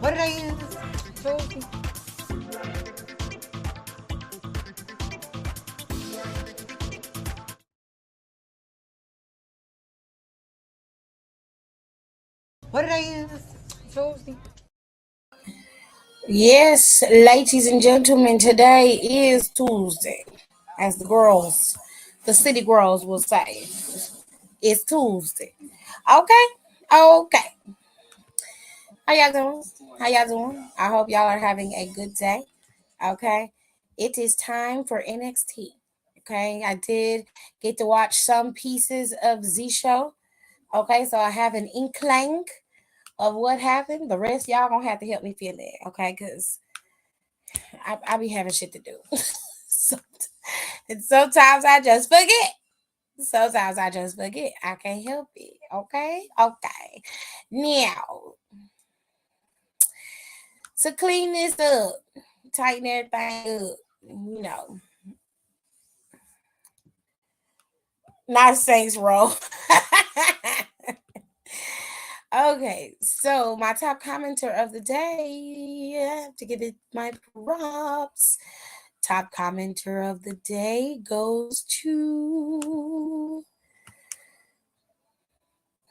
What did I use? Josie? What did I use? Josie? Yes, ladies and gentlemen, today is Tuesday, as the city girls will say. It's Tuesday. Okay, okay. How y'all doing? How y'all doing? I hope y'all are having a good day. Okay, it is time for NXT. Okay, I did get to watch some pieces of Z Show. Okay, so I have an inkling of what happened. The rest y'all gonna have to help me fill in. Okay, because I be having shit to do. So, and sometimes I just forget. Sometimes I just forget. I can't help it. Okay? Okay. Now, to clean this up, tighten everything up, not Saints Row. Okay, so my top commenter of the day, I have to give it my props. Top commenter of the day goes to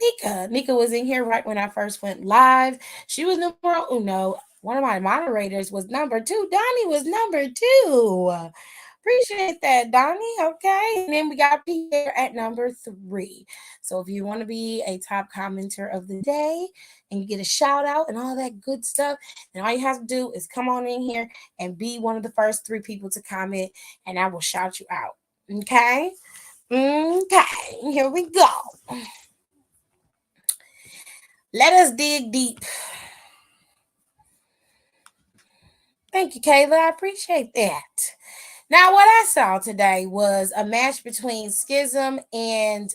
Nika. Nika was in here right when I first went live. She was numero uno. One of my moderators was number two. Donnie was number two. Appreciate that, Donnie. Okay. And then we got Pierre at number three. So if you want to be a top commenter of the day and you get a shout out and all that good stuff, then all you have to do is come on in here and be one of the first three people to comment, and I will shout you out. Okay. Okay. Here we go. Let us dig deep. Thank you, Kayla. I appreciate that. Now, what I saw today was a match between Schism and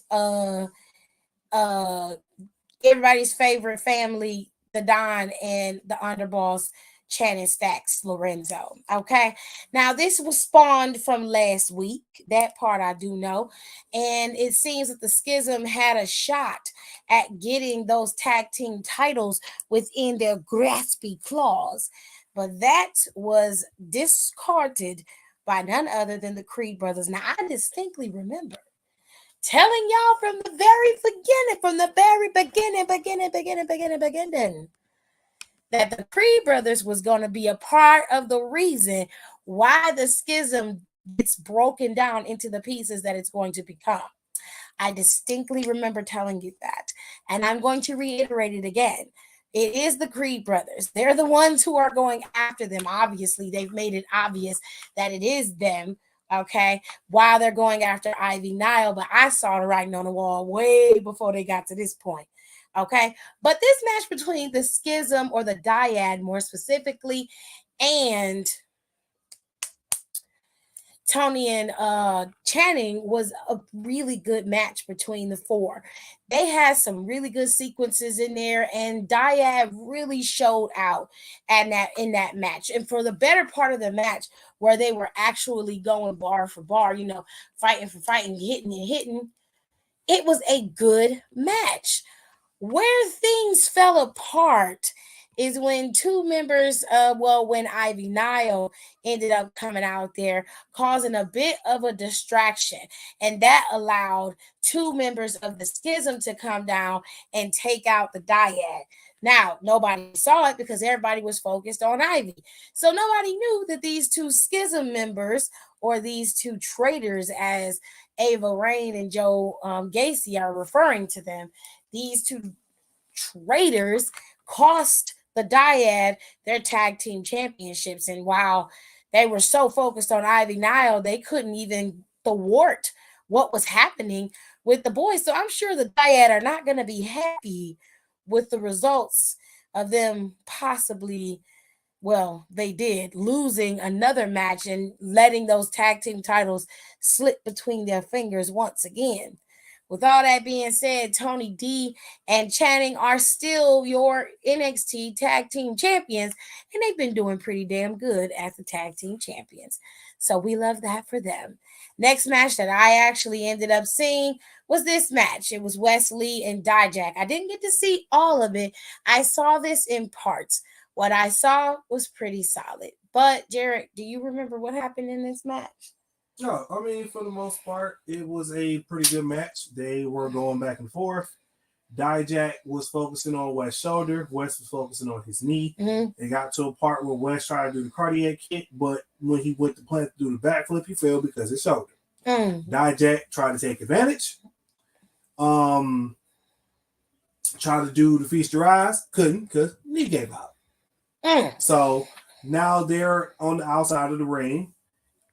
everybody's favorite family, the Don and the Underboss, Channing Stacks Lorenzo. Okay. Now, this was spawned from last week. That part I do know. And it seems that the Schism had a shot at getting those tag team titles within their graspy claws. But that was discarded by none other than the Creed brothers. Now, I distinctly remember telling y'all from the very beginning, that the Creed brothers was going to be a part of the reason why the Schism gets broken down into the pieces that it's going to become. I distinctly remember telling you that, and I'm going to reiterate it again. It is the Creed brothers. They're the ones who are going after them. Obviously, they've made it obvious that it is them. Okay, while they're going after Ivy Nile, but I saw the writing on the wall way before they got to this point. Okay, but this match between the Schism or the Dyad, more specifically, and Tony and Channing was a really good match between the four. They had some really good sequences in there, and Dyad really showed out at that in that match. And for the better part of the match, where they were actually going bar for bar, fighting for fighting, hitting and hitting, it was a good match. Where things fell apart is when two members, when Ivy Nile ended up coming out there, causing a bit of a distraction. And that allowed two members of the Schism to come down and take out the Dyad. Now, nobody saw it because everybody was focused on Ivy. So nobody knew that these two Schism members, or these two traitors, as Ava Rain and Joe Gacy are referring to them, these two traitors cost the Dyad their tag team championships. And while they were so focused on Ivy Nile, they couldn't even thwart what was happening with the boys. So I'm sure the Dyad are not going to be happy with the results of them possibly, well, they did, losing another match and letting those tag team titles slip between their fingers once again. With all that being said, Tony D and Channing are still your NXT tag team champions, and they've been doing pretty damn good as the tag team champions. So we love that for them. Next match that I actually ended up seeing was this match. It was Wesley and Dijak. I didn't get to see all of it. I saw this in parts. What I saw was pretty solid. But Jarrett, do you remember what happened in this match? No, I mean, for the most part, it was a pretty good match. They were going back and forth. Dijak was focusing on West's shoulder. West was focusing on his knee. It got to a part where West tried to do the cardiac kick, but when he went to plan to do the backflip, he failed because of his shoulder. Dijak tried to take advantage. Tried to do the feast your eyes. Couldn't because knee gave out. So now they're on the outside of the ring.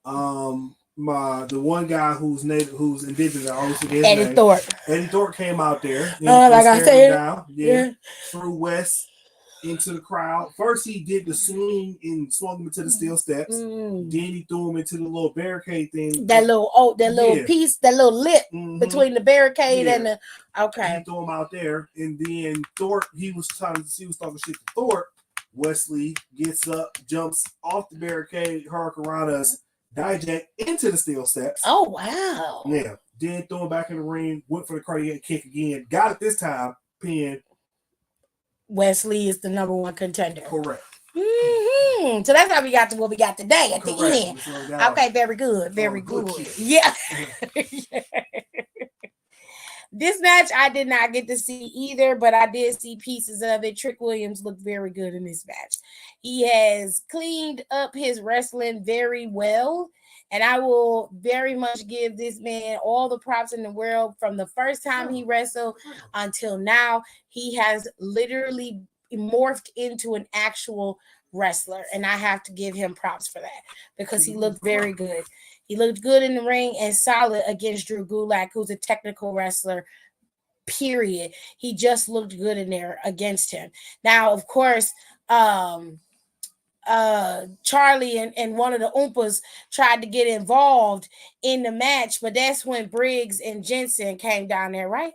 The one guy who's indigenous, I always forget his Eddie name. Thorpe. Eddie Thorpe came out there. Like I said, threw West into the crowd. First, he did the swing and swung him into the steel steps. Then he threw him into the little barricade thing. That little piece, that little lip between the barricade and the. Okay. He threw him out there, and then Thorpe, he was talking shit to Thorpe. Wesley gets up, jumps off the barricade, Hurricane us. Dijak into the steel steps. Oh, wow. Yeah. Then throw him back in the ring, went for the cardiac kick again. Got it this time, pinned. Wesley is the number one contender. Correct. So that's how we got to what we got today at the end. Okay, very good. Very good. Yeah. This match I did not get to see either, but I did see pieces of it. Trick Williams looked very good in this match. He has cleaned up his wrestling very well, and I will very much give this man all the props in the world. From the first time he wrestled until now, he has literally morphed into an actual wrestler, and I have to give him props for that because he looked very good. He looked good in the ring and solid against Drew Gulak, who's a technical wrestler, period. He just looked good in there against him. Now, of course, Charlie and one of the Oompas tried to get involved in the match, but that's when Briggs and Jensen came down there, right?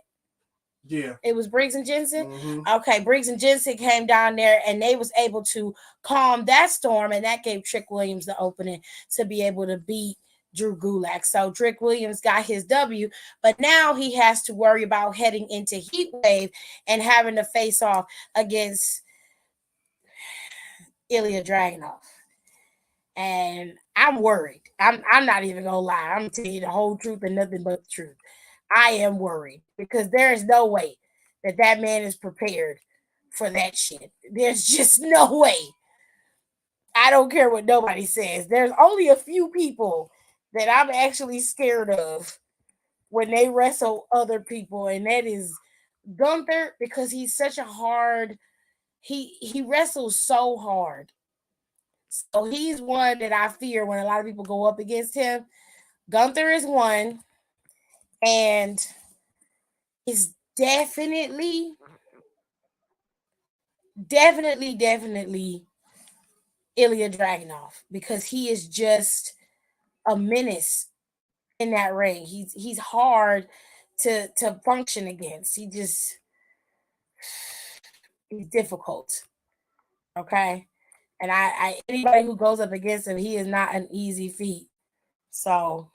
Yeah. It was Briggs and Jensen? Okay, Briggs and Jensen came down there, and they was able to calm that storm, and that gave Trick Williams the opening to be able to beat Drew Gulak. So Trick Williams got his W, but now he has to worry about heading into Heat Wave and having to face off against Ilya Dragunov. And I'm worried. I'm not even gonna lie. I'm telling you the whole truth and nothing but the truth. I am worried because there is no way that man is prepared for that shit. There's just no way. I don't care what nobody says. There's only a few people that I'm actually scared of when they wrestle other people, and that is Gunther, because he's such a hard, he wrestles so hard. So he's one that I fear when a lot of people go up against him. Gunther is one, and it's definitely Ilya Dragunov, because he is just a menace in that ring. He's hard to function against. He's difficult. Okay. And I anybody who goes up against him, he is not an easy feat. So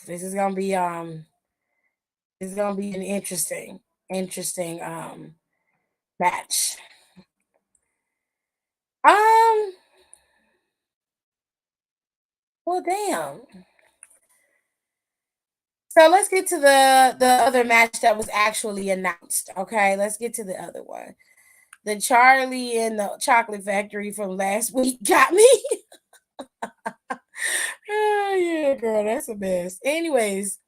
this is gonna be an interesting match. Um well damn. So let's get to the other match that was actually announced. Okay, let's get to the other one. The Charlie and the Chocolate Factory from last week got me. Oh yeah, girl, that's the best. Anyways,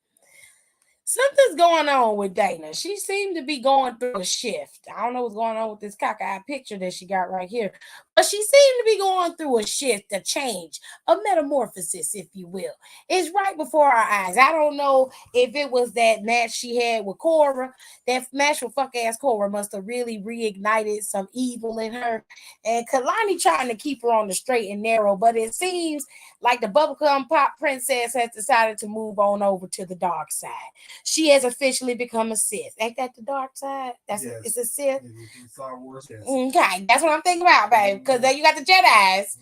something's going on with Dana. She seemed to be going through a shift. I don't know what's going on with this cockeyed picture that she got right here, but she seemed to be going through a shift, a change, a metamorphosis, if you will. It's right before our eyes. I don't know if it was that match she had with Cora. That match with fuck ass Cora must have really reignited some evil in her. And Kalani trying to keep her on the straight and narrow, but it seems like the bubblegum pop princess has decided to move on over to the dark side. She has officially become a Sith. Ain't that the dark side? That's yes. It's a Sith. Star Wars, yes. Okay, that's what I'm thinking about, babe. Because then you got the Jedi's,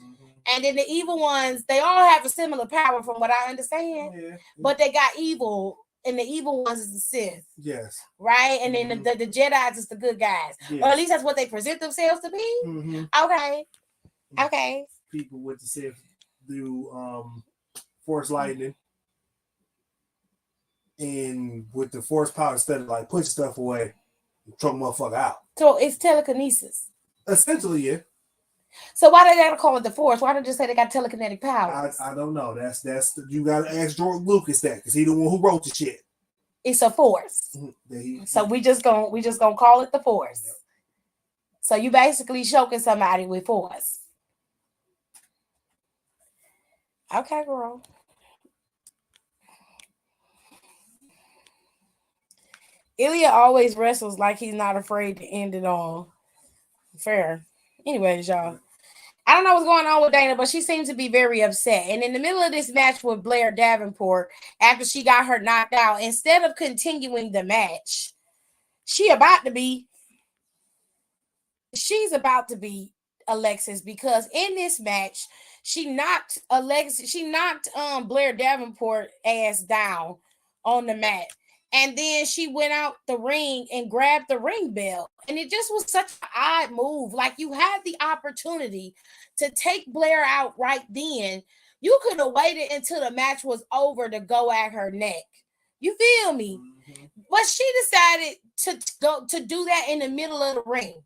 and then the evil ones. They all have a similar power, from what I understand. Yeah. But they got evil, and the evil ones is the Sith. Yes. Right, and then the Jedi's is the good guys, yes. Or at least that's what they present themselves to be. Okay. Okay. People with the Sith do Force lightning. And with the force power, instead of like pushing stuff away, choke motherfucker out. So it's telekinesis. Essentially, yeah. So why they gotta call it the force? Why don't they just say they got telekinetic powers? I don't know. That's you gotta ask George Lucas that, because he the one who wrote the shit. It's a force. So we just gonna call it the force. Yep. So you basically choking somebody with force. Okay, girl. Ilya always wrestles like he's not afraid to end it all. Fair. Anyways, y'all. I don't know what's going on with Dana, but she seems to be very upset. And in the middle of this match with Blair Davenport, after she got her knocked out, instead of continuing the match, she's about to be Alexis, because in this match, she knocked Blair Davenport ass down on the mat. And then she went out the ring and grabbed the ring bell. And it just was such an odd move. Like, you had the opportunity to take Blair out right then. You could have waited until the match was over to go at her neck. You feel me? Mm-hmm. But she decided to do that in the middle of the ring,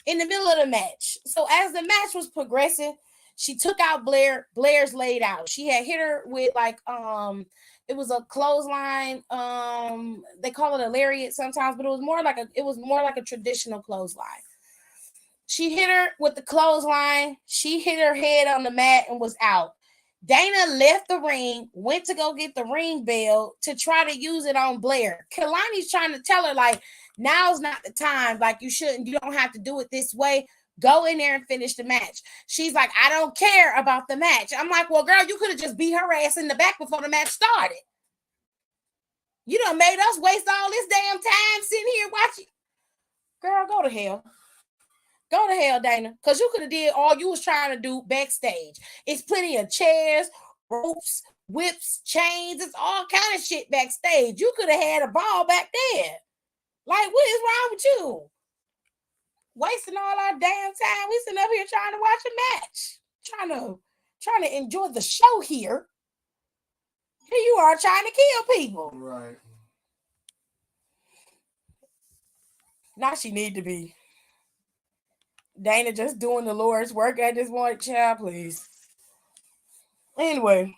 in the middle of the match. So as the match was progressing, she took out Blair. Blair's laid out. She had hit her with like it was a clothesline. They call it a lariat sometimes, but it was more like a traditional clothesline. She hit her with the clothesline. She hit her head on the mat and was out. Dana left the ring, went to go get the ring bell to try to use it on Blair. Kalani's trying to tell her, like, now's not the time. Like, you don't have to do it this way. Go in there and finish the match. She's like, I don't care about the match. I'm like, well, girl, you could have just beat her ass in the back before the match started. You done made us waste all this damn time sitting here watching. Girl, go to hell. Go to hell, Dana, because you could have did all you was trying to do backstage. It's plenty of chairs, ropes, whips, chains. It's all kind of shit backstage. You could have had a ball back there. Like, what is wrong with you? Wasting all our damn time. We sitting up here trying to watch a match. Trying to enjoy the show here. Here you are trying to kill people. Right. Now she need to be. Dana just doing the Lord's work at this point, child, please. Anyway,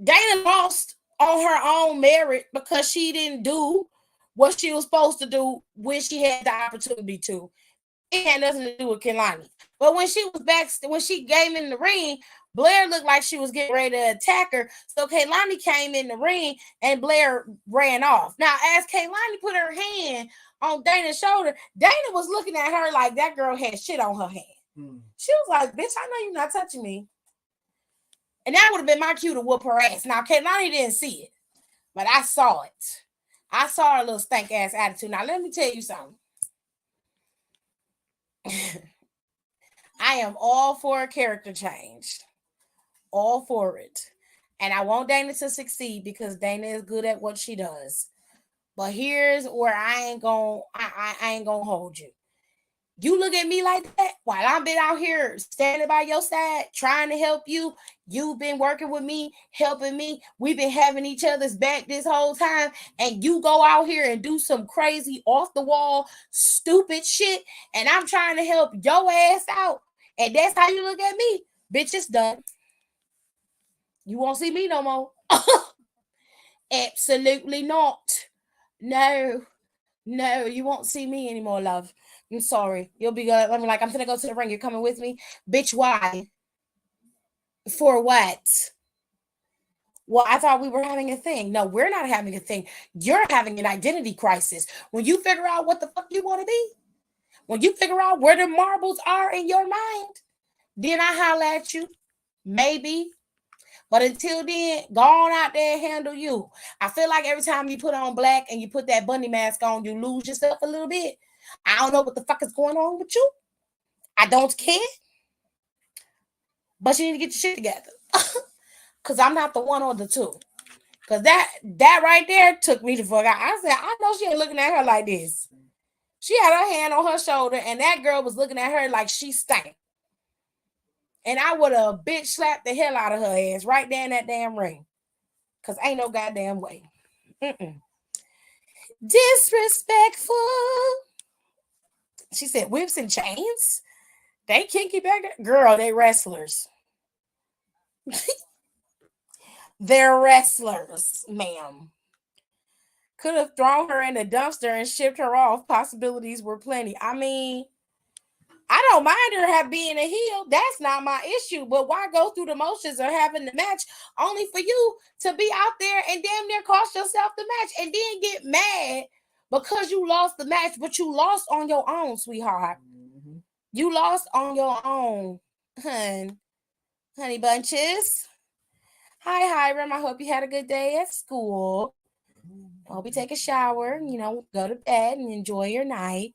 Dana lost on her own merit because she didn't do what she was supposed to do when she had the opportunity to. It had nothing to do with Kehlani. But when she was back, when she came in the ring, Blair looked like she was getting ready to attack her. So Kehlani came in the ring and Blair ran off. Now, as Kehlani put her hand on Dana's shoulder, Dana was looking at her like that girl had shit on her hand. She was like, bitch, I know you're not touching me. And that would have been my cue to whoop her ass. Now, Kehlani didn't see it, but I saw it. I saw her little stank ass attitude. Now, let me tell you something. I am all for a character change. All for it. And I want Dana to succeed because Dana is good at what she does. But here's where I ain't gonna hold you. You look at me like that while I've been out here standing by your side, trying to help you. You've been working with me, helping me. We've been having each other's back this whole time. And you go out here and do some crazy off the wall, stupid shit. And I'm trying to help your ass out. And that's how you look at me. Bitch, it's done. You won't see me no more. Absolutely not. No, you won't see me anymore, love. I'm sorry. You'll be good. I'm like, I'm gonna go to the ring. You're coming with me? Bitch, why? For what? Well, I thought we were having a thing. No, we're not having a thing. You're having an identity crisis. When you figure out what the fuck you want to be, when you figure out where the marbles are in your mind, then I holler at you. Maybe. But until then, go on out there and handle you. I feel like every time you put on black and you put that bunny mask on, you lose yourself a little bit. I don't know what the fuck is going on with you. I don't care. But you need to get your shit together. Because I'm not the one or the two. Because that right there took me the fuck out. I said, I know she ain't looking at her like this. She had her hand on her shoulder, and that girl was looking at her like she stank. And I would have bitch slapped the hell out of her ass right there in that damn ring. Because ain't no goddamn way. Disrespectful. She said, whips and chains? They kinky back there? Girl, they wrestlers. They're wrestlers, ma'am. Could have thrown her in the dumpster and shipped her off. Possibilities were plenty. I mean, I don't mind her being a heel. That's not my issue. But why go through the motions of having the match only for you to be out there and damn near cost yourself the match and then get mad because you lost the match, but you lost on your own, sweetheart. Mm-hmm. You lost on your own, honey bunches. Hi, Hiram. I hope you had a good day at school. I hope you take a shower, go to bed and enjoy your night.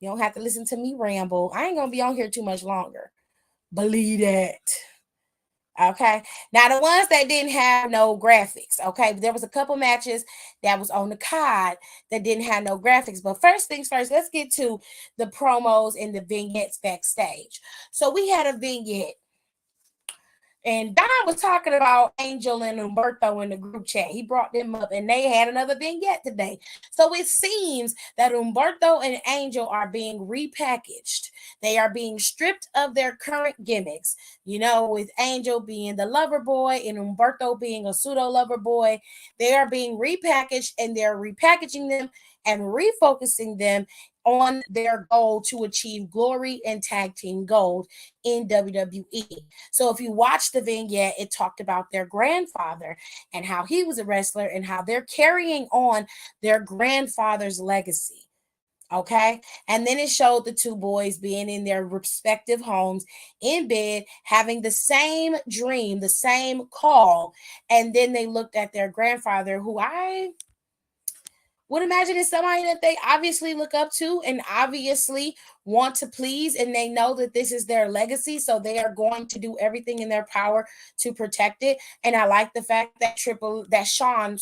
You don't have to listen to me ramble. I ain't going to be on here too much longer. Believe that. Okay. Now, the ones that didn't have no graphics, okay, there was a couple matches that was on the card that didn't have no graphics. But first things first, let's get to the promos and the vignettes backstage. So we had a vignette. And Don was talking about Angel and Humberto in the group chat. He brought them up and they had another vignette today. So it seems that Humberto and Angel are being repackaged. They are being stripped of their current gimmicks, with Angel being the lover boy and Humberto being a pseudo lover boy. They are being repackaged and they're repackaging them and refocusing them on their goal to achieve glory and tag team gold in WWE. So if you watch the vignette, it talked about their grandfather and how he was a wrestler and how they're carrying on their grandfather's legacy. Okay. And then it showed the two boys being in their respective homes in bed, having the same dream, the same call. And then they looked at their grandfather, who I would imagine is somebody that they obviously look up to and obviously want to please, and they know that this is their legacy, so they are going to do everything in their power to protect it. And I like the fact that Shawn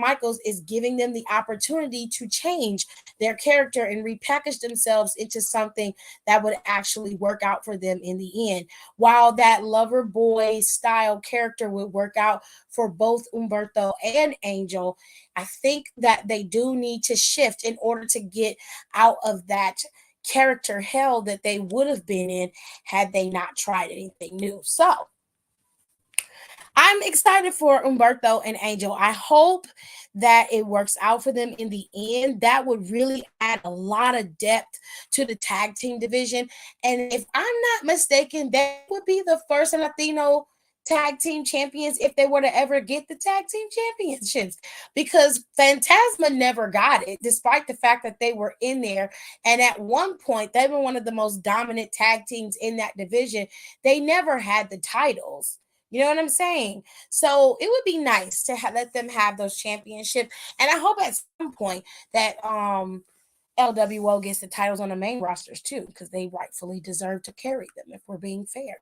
Michaels is giving them the opportunity to change their character and repackage themselves into something that would actually work out for them in the end. While that lover boy style character would work out for both Humberto and Angel, I think that they do need to shift in order to get out of that character hell that they would have been in had they not tried anything new. So I'm excited for Umberto and Angel. I hope that it works out for them in the end. That would really add a lot of depth to the tag team division. And if I'm not mistaken, they would be the first Latino tag team champions if they were to ever get the tag team championships, because Phantasma never got it, despite the fact that they were in there. And at one point, they were one of the most dominant tag teams in that division. They never had the titles. You know what I'm saying? So it would be nice to let them have those championships. And I hope at some point that LWO gets the titles on the main rosters too, because they rightfully deserve to carry them if we're being fair.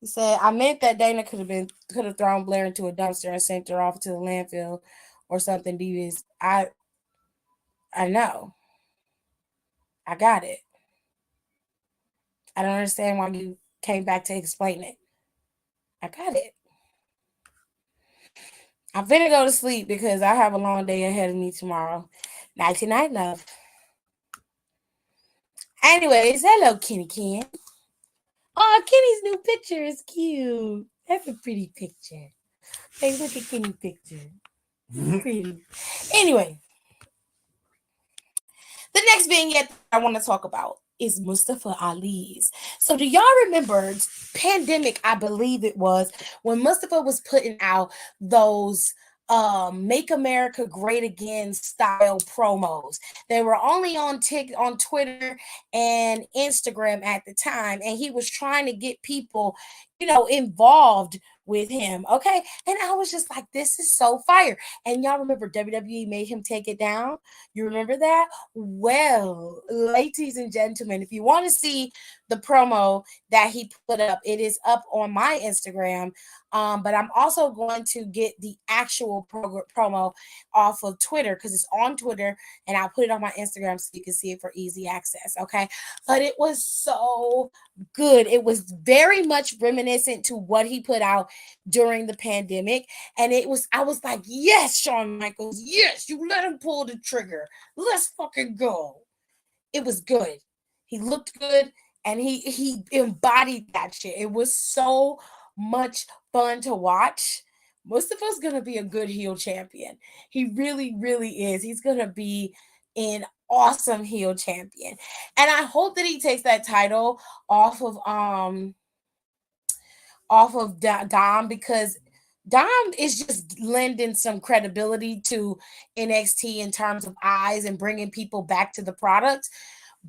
He said, I meant that Dana could have thrown Blair into a dumpster and sent her off to the landfill or something devious. I know. I got it. I don't understand why you came back to explain it. I got it. I'm finna go to sleep because I have a long day ahead of me tomorrow. Nighty night, love. Anyways, hello, Kenny Ken. Oh, Kenny's new picture is cute. That's a pretty picture. Hey, look at Kenny's picture. Pretty. Anyway, the next vignette I want to talk about is Mustafa Ali's. So do y'all remember pandemic, I believe it was, when Mustafa was putting out those Make America Great Again style promos. They were only on Twitter and Instagram at the time, and he was trying to get people, involved with him. Okay. And I was just like, this is so fire. And y'all remember WWE made him take it down? You remember that? Well, ladies and gentlemen, if you want to see the promo that he put up, it is up on my Instagram. But I'm also going to get the actual promo off of Twitter because it's on Twitter, and I'll put it on my Instagram so you can see it for easy access. Okay. But it was so good. It was very much reminiscent to what he put out during the pandemic. And I was like, yes, Shawn Michaels, yes, you let him pull the trigger. Let's fucking go. It was good. He looked good, and he embodied that shit. It was so much fun to watch. Mustafa's gonna be a good heel champion. He really, really is. He's gonna be an awesome heel champion. And I hope that he takes that title off of Dom, because Dom is just lending some credibility to NXT in terms of eyes and bringing people back to the product.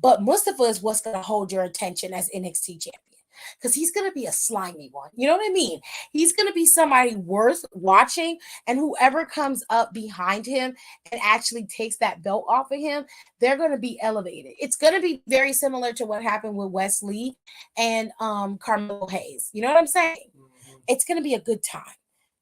But Mustafa is what's going to hold your attention as NXT champion, because he's going to be a slimy one. You know what I mean? He's going to be somebody worth watching, and whoever comes up behind him and actually takes that belt off of him, they're going to be elevated. It's going to be very similar to what happened with Wesley and Carmelo Hayes. You know what I'm saying? It's going to be a good time.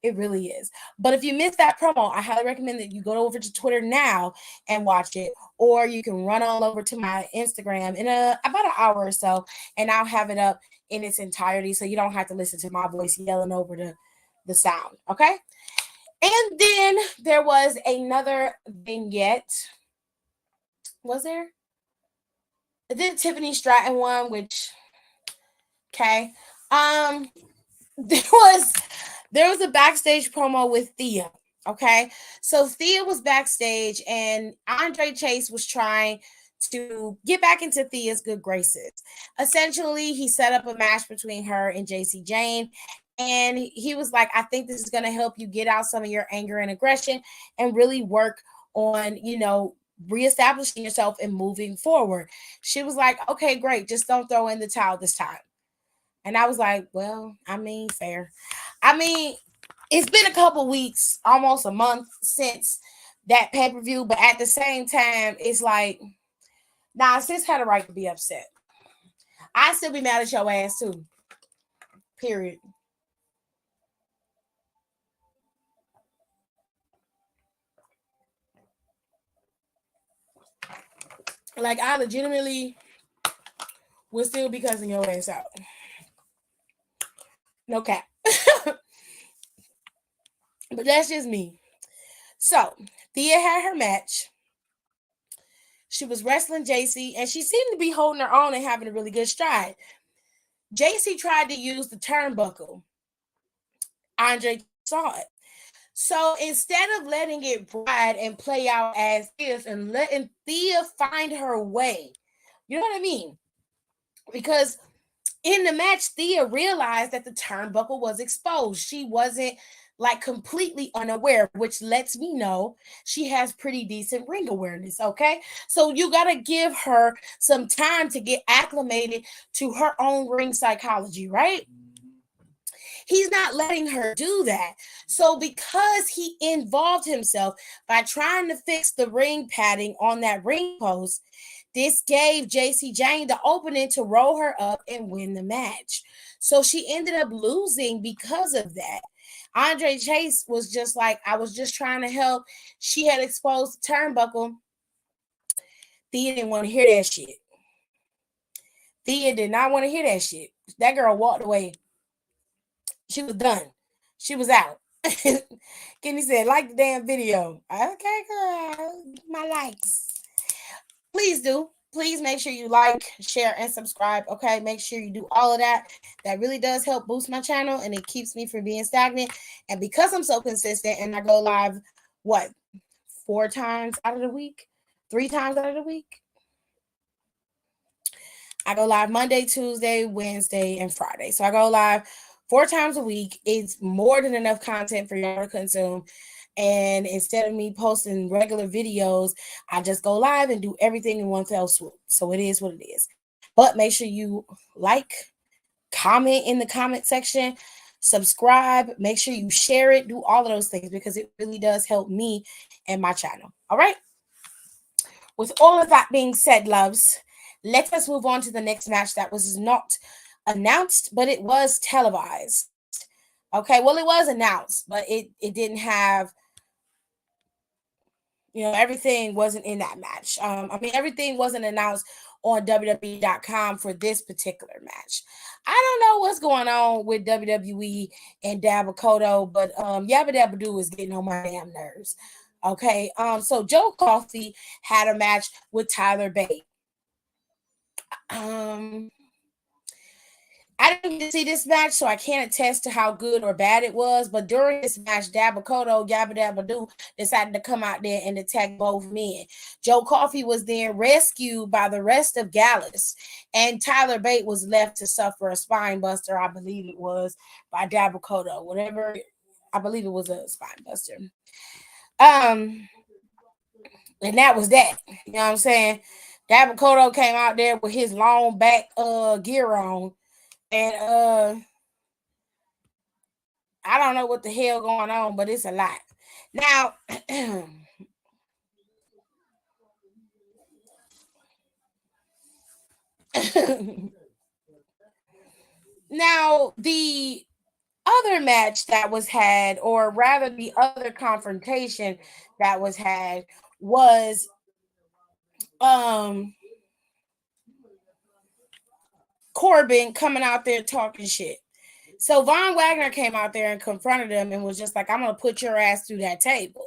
It really is. But if you missed that promo, I highly recommend that you go over to Twitter now and watch it, or you can run all over to my Instagram in about an hour or so, and I'll have it up in its entirety, so you don't have to listen to my voice yelling over the sound. Okay. And then there was another vignette. Was there? I did Tiffany Stratton one, which okay. There was a backstage promo with Thea. Okay. So Thea was backstage, and Andre Chase was trying to get back into Thea's good graces. Essentially, he set up a match between her and JC Jane. And he was like, I think this is going to help you get out some of your anger and aggression and really work on, reestablishing yourself and moving forward. She was like, okay, great. Just don't throw in the towel this time. And I was like, well, I mean, fair. I mean, it's been a couple weeks, almost a month since that pay-per-view. But at the same time, it's like, nah, sis had a right to be upset. I'd still be mad at your ass too. Period. Like, I legitimately would still be cussing your ass out. No cap. But that's just me. So, Thea had her match. She was wrestling JC, and she seemed to be holding her own and having a really good stride. JC tried to use the turnbuckle. Andre saw it. So instead of letting it ride and play out as is and letting Thea find her way, you know what I mean? Because in the match, Thea realized that the turnbuckle was exposed. She wasn't like completely unaware, which lets me know she has pretty decent ring awareness. Okay. So you got to give her some time to get acclimated to her own ring psychology, right? He's not letting her do that. So because he involved himself by trying to fix the ring padding on that ring post, this gave JC Jane the opening to roll her up and win the match. So she ended up losing because of that. Andre Chase was just like, I was just trying to help. She had exposed the turnbuckle. Thea didn't want to hear that shit. Thea did not want to hear that shit. That girl walked away. She was done. She was out. Kenny said, like the damn video. Okay, girl. My likes. Please do. Please make sure you like, share, and subscribe. Okay, make sure you do all of that. That really does help boost my channel, and it keeps me from being stagnant. And because I'm so consistent and I go live, 4 times out of the week? 3 times out of the week? I go live Monday, Tuesday, Wednesday, and Friday. So I go live 4 times a week. It's more than enough content for y'all to consume. And instead of me posting regular videos, I just go live and do everything in one fell swoop. So it is what it is. But make sure you like, comment in the comment section, subscribe, make sure you share it, do all of those things because it really does help me and my channel. All right. With all of that being said, loves, let us move on to the next match that was not announced, but it was televised. Okay, well, it was announced, but it didn't have, everything wasn't in that match. Everything wasn't announced on WWE.com for this particular match. I don't know what's going on with WWE and Dabakoto, but Yabba Dabba Doo is getting on my damn nerves. Okay, so Joe Coffey had a match with Tyler Bate. I didn't get to see this match, so I can't attest to how good or bad it was. But during this match, Dabakoto, Yabba Dabba Doo decided to come out there and attack both men. Joe Coffey was then rescued by the rest of Gallus, and Tyler Bate was left to suffer a spine buster, I believe it was, by Dabakoto. Whatever, I believe it was a spine buster. And that was that. You know what I'm saying? Dabakoto came out there with his long back gear on. And I don't know what the hell going on, but it's a lot. Now, now the other match that was had, or rather the other confrontation that was had, was Corbin coming out there talking shit. So Von Wagner came out there and confronted him and was just like, I'm going to put your ass through that table.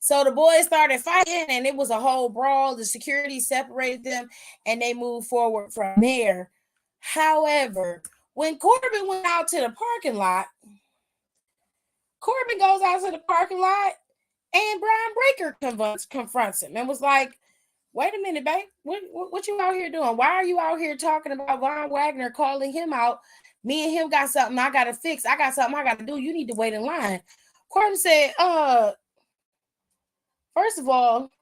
So the boys started fighting and it was a whole brawl. The security separated them and they moved forward from there. However, when Corbin went out to the parking lot, Corbin goes out to the parking lot and Brian Breaker confronts him and was like, wait a minute, babe. What you out here doing? Why are you out here talking about Von Wagner, calling him out? Me and him got something I got to fix. I got something I got to do. You need to wait in line. Corbin said, first of all,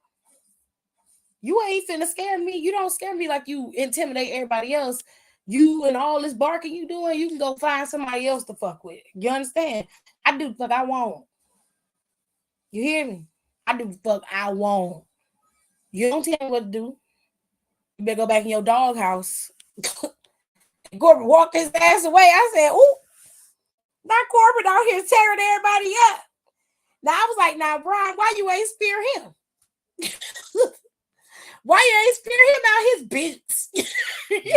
you ain't finna scare me. You don't scare me like you intimidate everybody else. You and all this barking you doing, you can go find somebody else to fuck with. You understand? I do the fuck I want. You hear me? I do the fuck I want. You don't tell me what to do. You better go back in your doghouse. Corbin walked his ass away. I said, ooh, not Corbin out here tearing everybody up. Now, I was like, now, Brian, why you ain't spear him? Why you ain't spear him out his bits?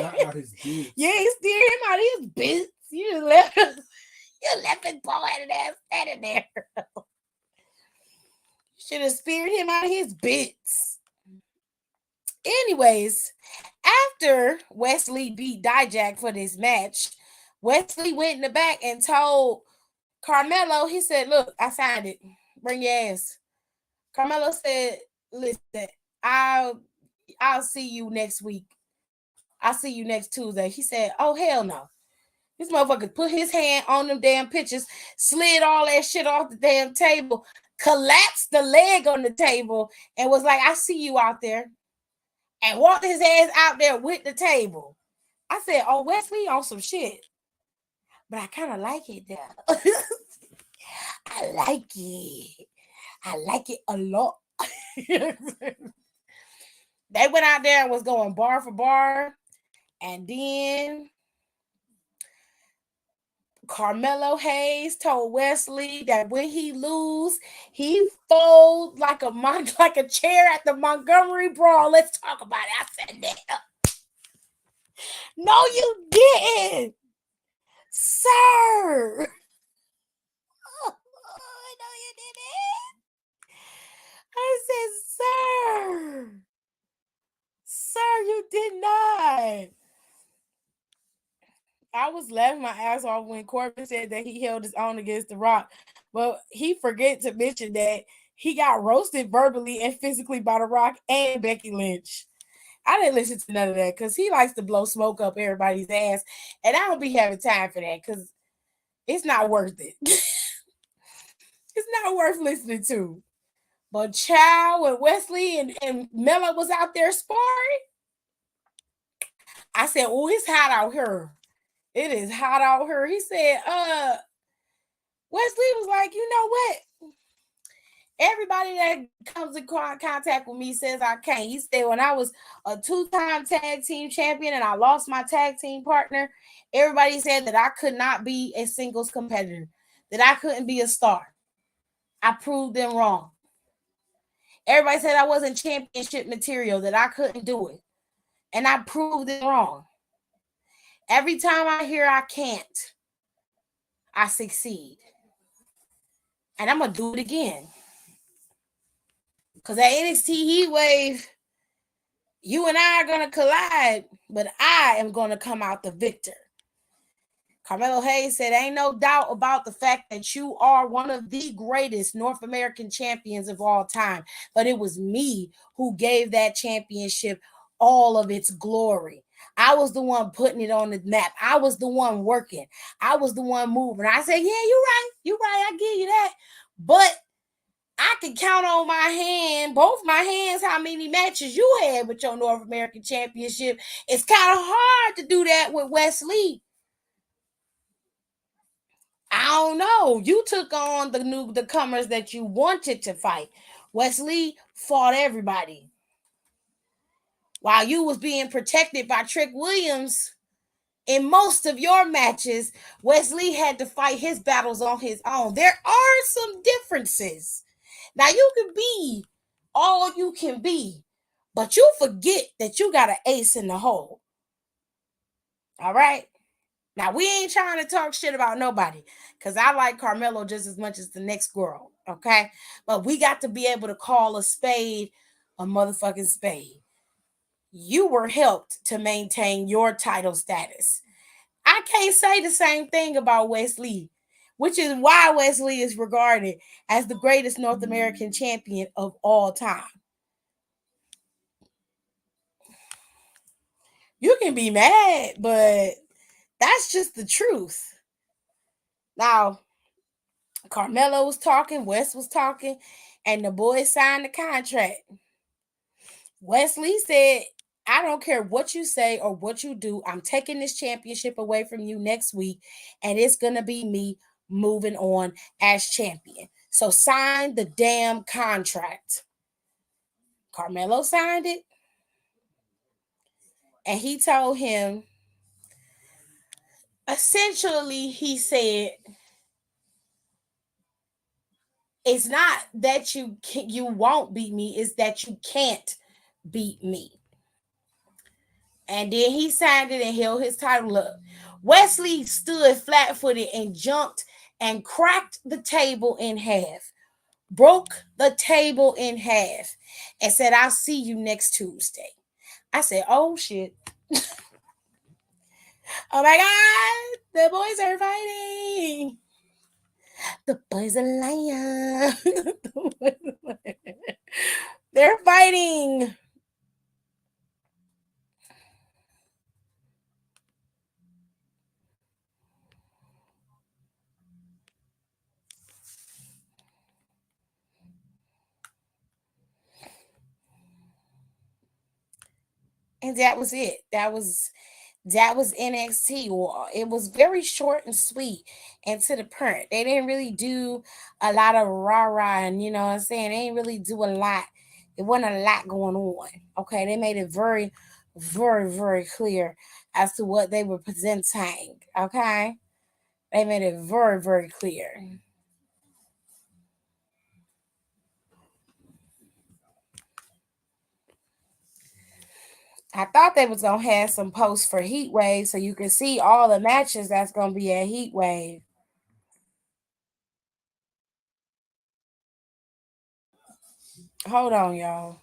Not out his bits. You ain't spear him out his bits. You just left his bald-headed ass standing there. Should have speared him out of his bits. Anyways, after Wesley beat Dijak for this match, Wesley went in the back and told Carmelo, he said, look, I signed it. Bring your ass. Carmelo said, listen, I'll see you next week. I'll see you next Tuesday. He said, oh, hell no. This motherfucker put his hand on them damn pictures, slid all that shit off the damn table, collapsed the leg on the table, and was like, I see you out there. And walked his ass out there with the table. I said, oh, Wesley on some shit. But I kind of like it though. I like it. I like it a lot. They went out there and was going bar for bar. And then Carmelo Hayes told Wesley that when he lose, he fold like a chair at the Montgomery Brawl. Let's talk about it. I said that. No, you didn't, sir. No, you didn't. I said, sir, you did not. I was laughing my ass off when Corbin said that he held his own against The Rock, but he forget to mention that he got roasted verbally and physically by The Rock and Becky Lynch. I didn't listen to none of that because he likes to blow smoke up everybody's ass, and I don't be having time for that because it's not worth it. It's not worth listening to. But Chow and Wesley and Melo was out there sparring. I said, oh, it's hot out here. It is hot out here. He said, Wesley was like, you know what? Everybody that comes in contact with me says I can't. He said, when I was a 2-time tag team champion and I lost my tag team partner, everybody said that I could not be a singles competitor, that I couldn't be a star. I proved them wrong. Everybody said I wasn't championship material, that I couldn't do it. And I proved them wrong. Every time I hear I can't, I succeed. And I'm going to do it again. Because at NXT Heat Wave, you and I are going to collide, but I am going to come out the victor. Carmelo Hayes said, ain't no doubt about the fact that you are one of the greatest North American champions of all time. But it was me who gave that championship all of its glory. I was the one putting it on the map. I was the one working. I was the one moving. I said, yeah, you're right. You're right. I give you that. But I can count on my hand, both my hands, how many matches you had with your North American Championship. It's kind of hard to do that with Wesley. I don't know. You took on the comers that you wanted to fight. Wesley fought everybody. While you was being protected by Trick Williams, in most of your matches, Wesley had to fight his battles on his own. There are some differences. Now, you can be all you can be, but you forget that you got an ace in the hole. All right? Now, we ain't trying to talk shit about nobody because I like Carmelo just as much as the next girl, okay? But we got to be able to call a spade a motherfucking spade. You were helped to maintain your title status. I can't say the same thing about Wesley, which is why Wesley is regarded as the greatest North American champion of all time. You can be mad, but that's just the truth. Now, Carmelo was talking, Wes was talking, and the boys signed the contract. Wesley said, I don't care what you say or what you do. I'm taking this championship away from you next week, and it's going to be me moving on as champion. So sign the damn contract. Carmelo signed it, and he told him, essentially, he said, it's not that you won't beat me, it's that you can't beat me. And then he signed it and held his title up. Wesley stood flat-footed and jumped and cracked the table in half, broke the table in half, and said, I'll see you next Tuesday. I said, oh, shit. Oh my god, the boys are fighting. The boys are lion. They're fighting. And that was it. That was NXT. Well, it was very short and sweet and to the point. They didn't really do a lot of rah rah, and you know what I'm saying. They didn't really do a lot. It wasn't a lot going on. Okay, they made it very, very, very clear as to what they were presenting. Okay, they made it very, very clear. I thought they was gonna have some posts for Heat Wave so you can see all the matches that's gonna be at Heat Wave. Hold on, y'all.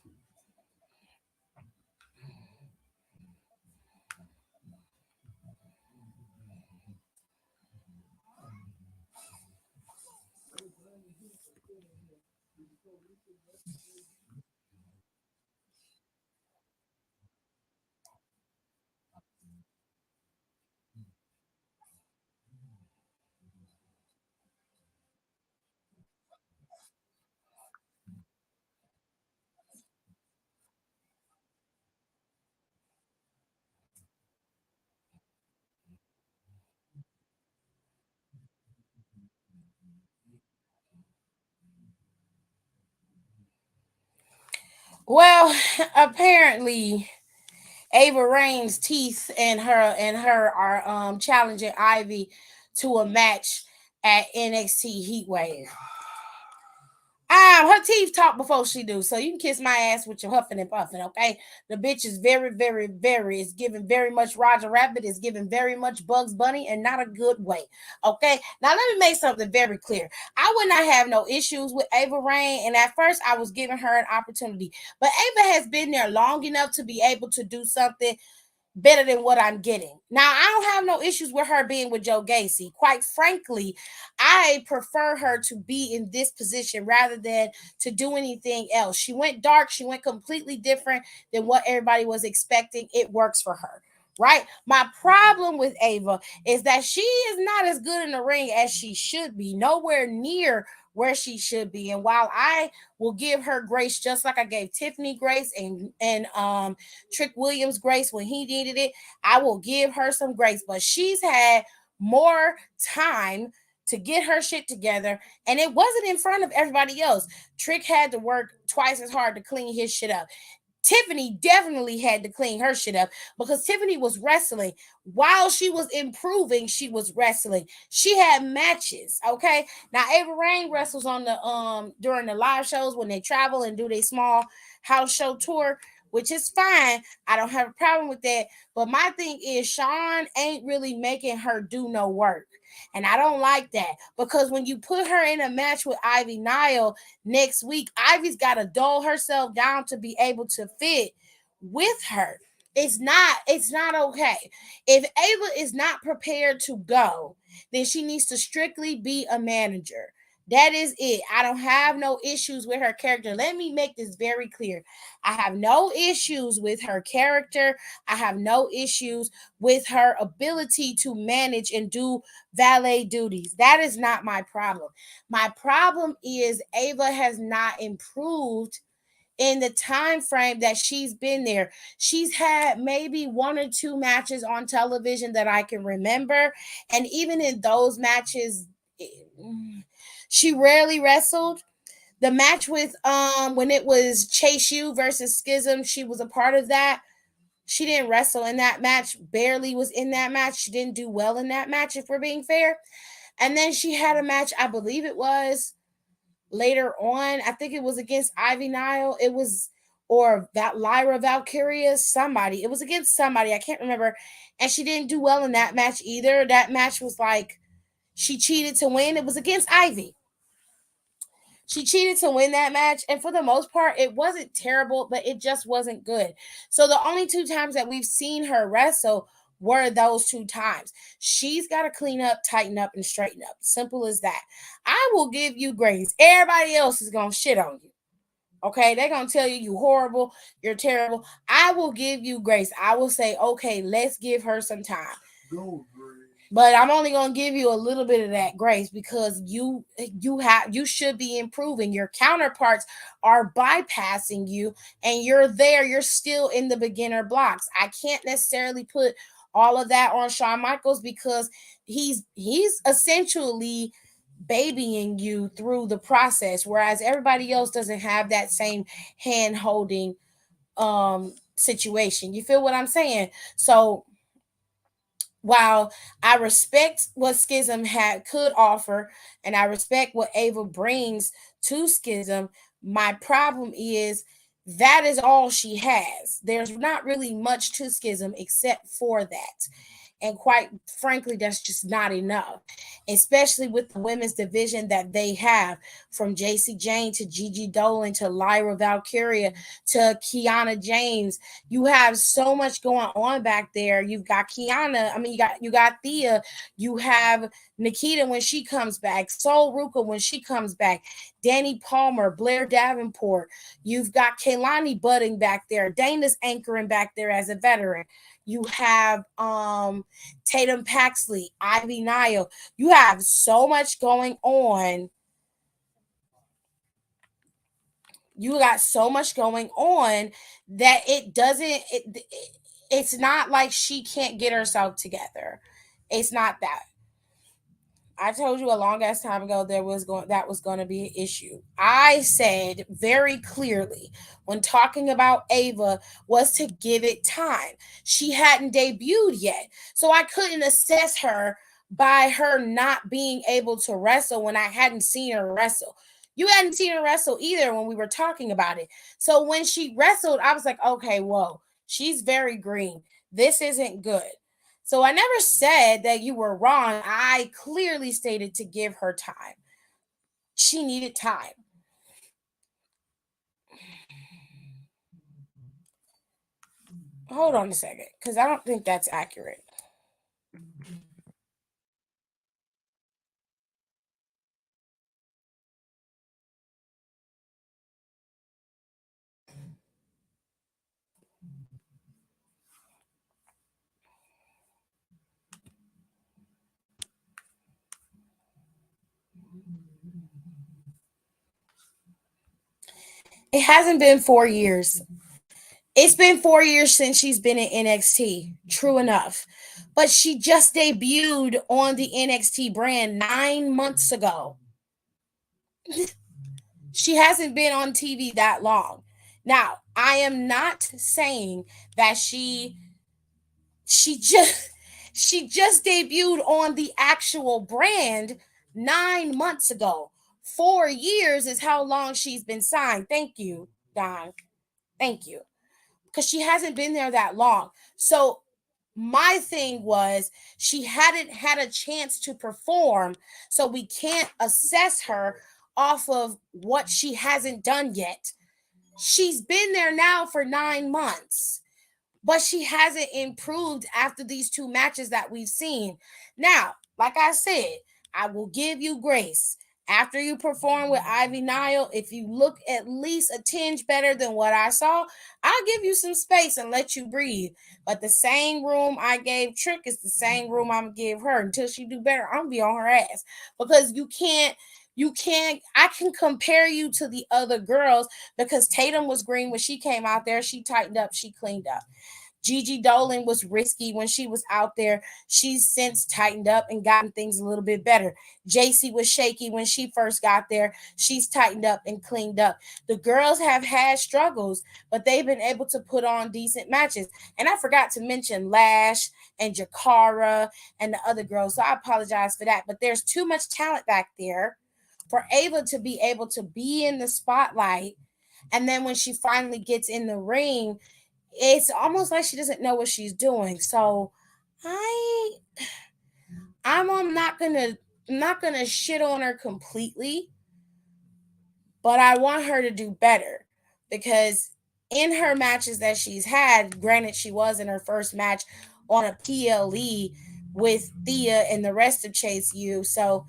Well, apparently Ava Rain's teeth and her are challenging Ivy to a match at NXT Heatwave. Her teeth talk before she do, so you can kiss my ass with your huffing and puffing, okay? The bitch is very, very, very, it's giving very much Roger Rabbit, it's giving very much Bugs Bunny, and not a good way, okay? Now, let me make something very clear. I would not have no issues with Ava Rain, and at first, I was giving her an opportunity, but Ava has been there long enough to be able to do something better than what I'm getting. Now, I don't have no issues with her being with Joe Gacy. Quite frankly, I prefer her to be in this position rather than to do anything else. She went dark, she went completely different than what everybody was expecting. It works for her. Right? My problem with Ava is that she is not as good in the ring as she should be, nowhere near where she should be. And while I will give her grace just like I gave Tiffany grace and Trick Williams grace when he needed it, I will give her some grace. But she's had more time to get her shit together, and it wasn't in front of everybody else. Trick had to work twice as hard to clean his shit up. Tiffany definitely had to clean her shit up because Tiffany was wrestling while she was improving. She was wrestling. She had matches. Okay. Now Ava Rain wrestles on the during the live shows when they travel and do their small house show tour, which is fine. I don't have a problem with that. But my thing is Sean ain't really making her do no work. And I don't like that because when you put her in a match with Ivy Nile next week, Ivy's got to dull herself down to be able to fit with her. It's not okay. If Ava is not prepared to go, then she needs to strictly be a manager. That is it. I don't have no issues with her character. Let me make this very clear. I have no issues with her character. I have no issues with her ability to manage and do valet duties. That is not my problem. My problem is Ava has not improved in the time frame that she's been there. She's had maybe one or two matches on television that I can remember, and even in those matches she rarely wrestled. The match with when it was Chase U versus Schism, she was a part of that. She didn't wrestle in that match, barely was in that match. She didn't do well in that match, if we're being fair. And then she had a match, I believe it was later on. I think it was against Ivy Nile. It was, or that Lyra Valkyria, somebody. It was against somebody. I can't remember. And she didn't do well in that match either. That match was like she cheated to win. It was against Ivy. She cheated to win that match, and for the most part, it wasn't terrible, but it just wasn't good. So the only two times that we've seen her wrestle were those 2 times. She's got to clean up, tighten up, and straighten up. Simple as that. I will give you grace. Everybody else is going to shit on you. Okay, they're going to tell you horrible, you're terrible. I will give you grace. I will say, okay, let's give her some time. Go, Grace. But I'm only going to give you a little bit of that grace because you should be improving. Your counterparts are bypassing you and you're still in the beginner blocks. I can't necessarily put all of that on Shawn Michaels because he's essentially babying you through the process, whereas everybody else doesn't have that same hand holding situation. You feel what I'm saying? So while I respect what Schism could offer, and I respect what Ava brings to Schism, my problem is that is all she has. There's not really much to Schism except for that. And quite frankly, that's just not enough, especially with the women's division that they have, from JC Jane to Gigi Dolan to Lyra Valkyria to Kiana James. You have so much going on back there. You've got Kiana, you got Thea, you have Nikita when she comes back, Sol Ruka when she comes back, Danny Palmer, Blair Davenport. You've got Kaylani Budding back there, Dana's anchoring back there as a veteran. You have Tatum Paxley, Ivy Nile. You have so much going on. You got so much going on that it's not like she can't get herself together. It's not that. I told you a long ass time ago that was going to be an issue. I said very clearly when talking about Ava was to give it time. She hadn't debuted yet, so I couldn't assess her by her not being able to wrestle when I hadn't seen her wrestle. You hadn't seen her wrestle either when we were talking about it. So when she wrestled, I was like, okay, whoa, she's very green. This isn't good. So I never said that you were wrong. I clearly stated to give her time. She needed time. Hold on a second, because I don't think that's accurate. It hasn't been 4 years. It's been 4 years since she's been in NXT. True enough. But she just debuted on the NXT brand 9 months ago. She hasn't been on TV that long. Now, I am not saying that she just debuted on the actual brand 9 months ago. 4 years is how long she's been signed. Thank you, Don. Thank you. Because she hasn't been there that long. So my thing was she hadn't had a chance to perform, so we can't assess her off of what she hasn't done yet. She's been there now for 9 months, but she hasn't improved after these 2 matches that we've seen. Now, like I said, I will give you grace. After you perform with Ivy Nile, if you look at least a tinge better than what I saw, I'll give you some space and let you breathe. But the same room I gave Trick is the same room I'm gonna give her. Until she do better, I'm gonna be on her ass. Because you can't, I can compare you to the other girls because Tatum was green when she came out there. She tightened up, she cleaned up. Gigi Dolan was risky when she was out there. She's since tightened up and gotten things a little bit better. JC was shaky when she first got there. She's tightened up and cleaned up. The girls have had struggles, but they've been able to put on decent matches. And I forgot to mention Lash and Jakara and the other girls, so I apologize for that. But there's too much talent back there for Ava to be able to be in the spotlight. And then when she finally gets in the ring, it's almost like she doesn't know what she's doing. So I'm not gonna shit on her completely, but I want her to do better because in her matches that she's had, granted she was in her first match on a PLE with Thea and the rest of Chase U. So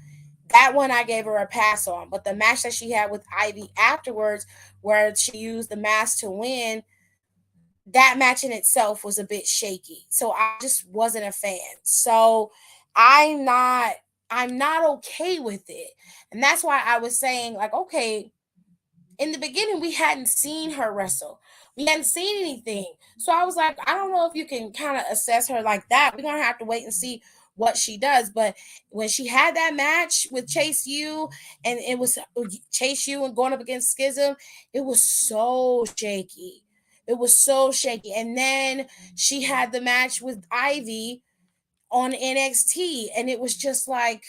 that one I gave her a pass on. But the match that she had with Ivy afterwards, where she used the mask to win, that match in itself was a bit shaky. So I just wasn't a fan. So I'm not I'm not okay with it. And that's why I was saying, like, okay, in the beginning we hadn't seen her wrestle. We hadn't seen anything. So I was like, I don't know if you can kind of assess her like that. We're gonna have to wait and see what she does. But when she had that match with Chase U, and it was Chase U and going up against Schism, it was so shaky. It was so shaky. And then she had the match with Ivy on NXT, and it was just like,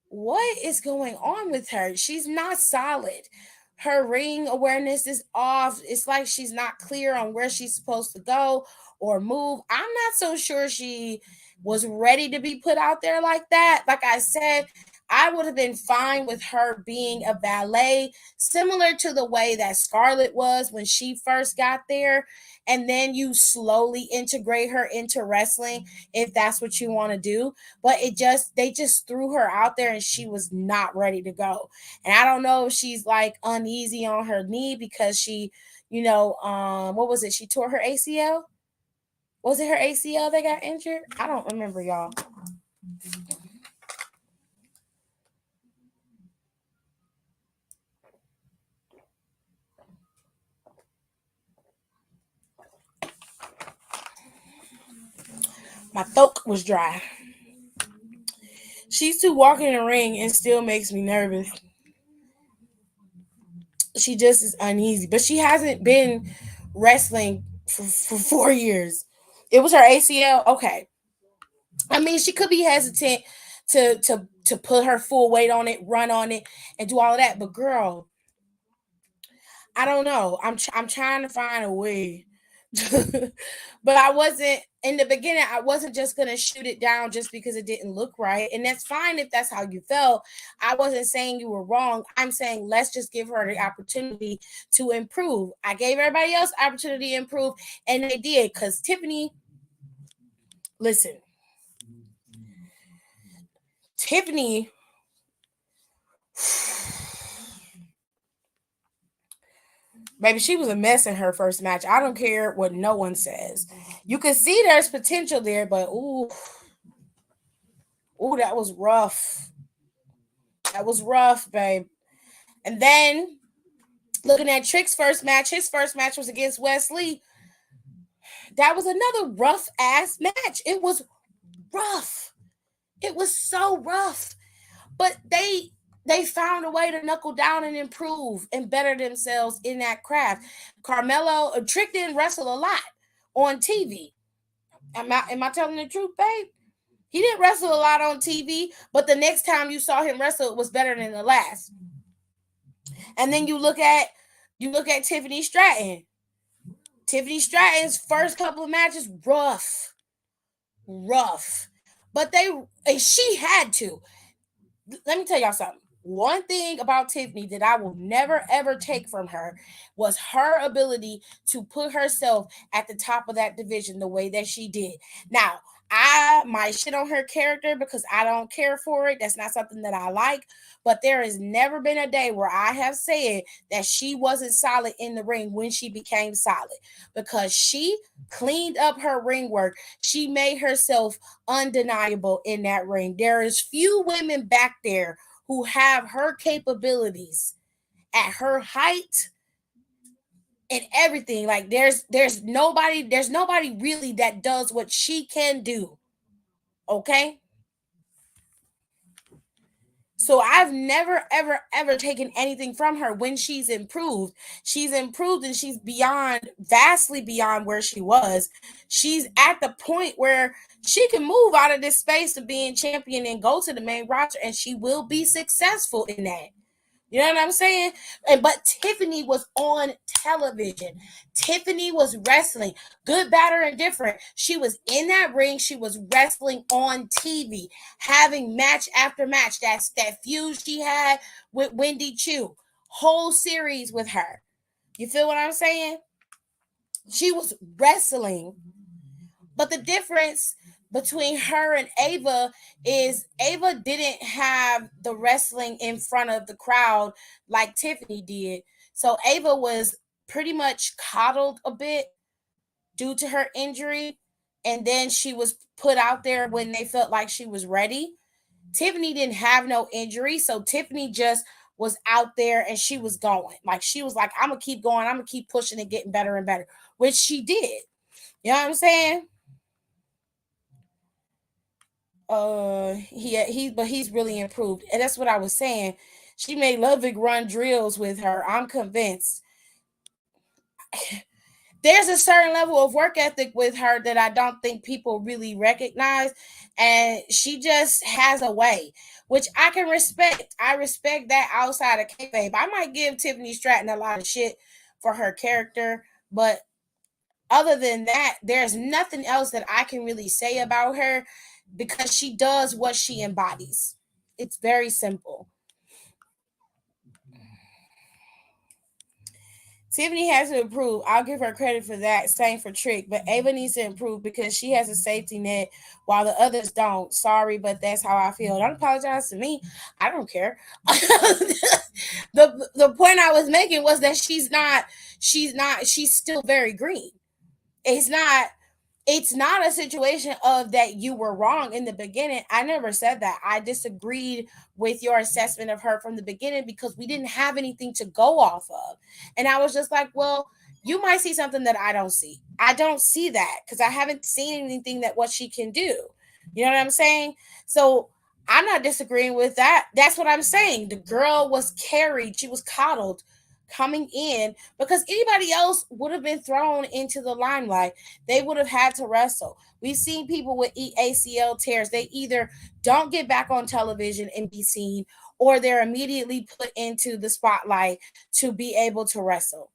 what is going on with her? She's not solid. Her ring awareness is off. It's like she's not clear on where she's supposed to go or move. I'm not so sure she was ready to be put out there like that. Like I said, I would have been fine with her being a valet, similar to the way that Scarlett was when she first got there. And then you slowly integrate her into wrestling if that's what you want to do. But they just threw her out there and she was not ready to go. And I don't know if she's like uneasy on her knee because she, what was it? She tore her ACL. Was it her ACL that got injured? I don't remember, y'all. My throat was dry. She's to walk in the ring and still makes me nervous. She just is uneasy, but she hasn't been wrestling for 4 years. It was her ACL. Okay. I mean, she could be hesitant to put her full weight on it, run on it, and do all of that. But girl, I don't know. I'm trying to find a way. But I wasn't in the beginning. I wasn't just gonna shoot it down just because it didn't look right, and that's fine if that's how you felt. I wasn't saying you were wrong. I'm saying let's just give her the opportunity to improve. I gave everybody else opportunity to improve, and they did. Because Tiffany, listen, Tiffany. Baby, she was a mess in her first match. I don't care what no one says. You can see there's potential there, but ooh, that was rough. That was rough, babe. And then looking at Trick's first match, his first match was against Wesley. That was another rough ass match. It was rough. It was so rough. But they found a way to knuckle down and improve and better themselves in that craft. Trick didn't wrestle a lot on TV. Am I telling the truth, babe? He didn't wrestle a lot on TV, but the next time you saw him wrestle, it was better than the last. And then you look at Tiffany Stratton. Tiffany Stratton's first couple of matches, rough. But she had to. Let me tell y'all something. One thing about Tiffany that I will never ever take from her was her ability to put herself at the top of that division the way that she did. Now, I might shit on her character because I don't care for it. That's not something that I like. But there has never been a day where I have said that she wasn't solid in the ring when she became solid, because she cleaned up her ring work. She made herself undeniable in that ring. There is few women back there who have her capabilities at her height and everything. Like there's nobody really that does what she can do. Okay? So I've never ever taken anything from her when she's improved. She's improved and she's vastly beyond where she was. She's at the point where she can move out of this space of being champion and go to the main roster, and she will be successful in that. You know what I'm saying? But Tiffany was on television. Tiffany was wrestling, good, bad, or indifferent. She was in that ring. She was wrestling on TV, having match after match. That's that feud she had with Wendy Chu. Whole series with her. You feel what I'm saying? She was wrestling But the difference between her and Ava is Ava didn't have the wrestling in front of the crowd like Tiffany did. So Ava was pretty much coddled a bit due to her injury. And then she was put out there when they felt like she was ready. Tiffany didn't have no injury. So Tiffany just was out there and she was going. Like she was like, I'm gonna keep going, I'm gonna keep pushing and getting better and better, which she did. You know what I'm saying? But he's really improved. And that's what I was saying. She made Ludwig run drills with her. I'm convinced. There's a certain level of work ethic with her that I don't think people really recognize. And she just has a way, which I can respect. I respect that outside of kayfabe. I might give Tiffany Stratton a lot of shit for her character, but other than that, there's nothing else that I can really say about her because she does what she embodies. It's very simple. Tiffany has to improve. I'll give her credit for that. Same for Trick. But Ava needs to improve because she has a safety net while the others don't. Sorry, but that's how I feel. Don't apologize to me. I don't care. The point I was making was that she's still very green. It's not it's not a situation of that you were wrong in the beginning. I never said that. I disagreed with your assessment of her from the beginning because we didn't have anything to go off of. And I was just like, well, you might see something that I don't see. I don't see that because I haven't seen anything that what she can do. You know what I'm saying? So I'm not disagreeing with that. That's what I'm saying. The girl was carried, she was coddled coming in because anybody else would have been thrown into the limelight. They would have had to wrestle. We've seen people with ACL tears. They either don't get back on television and be seen, or they're immediately put into the spotlight to be able to wrestle.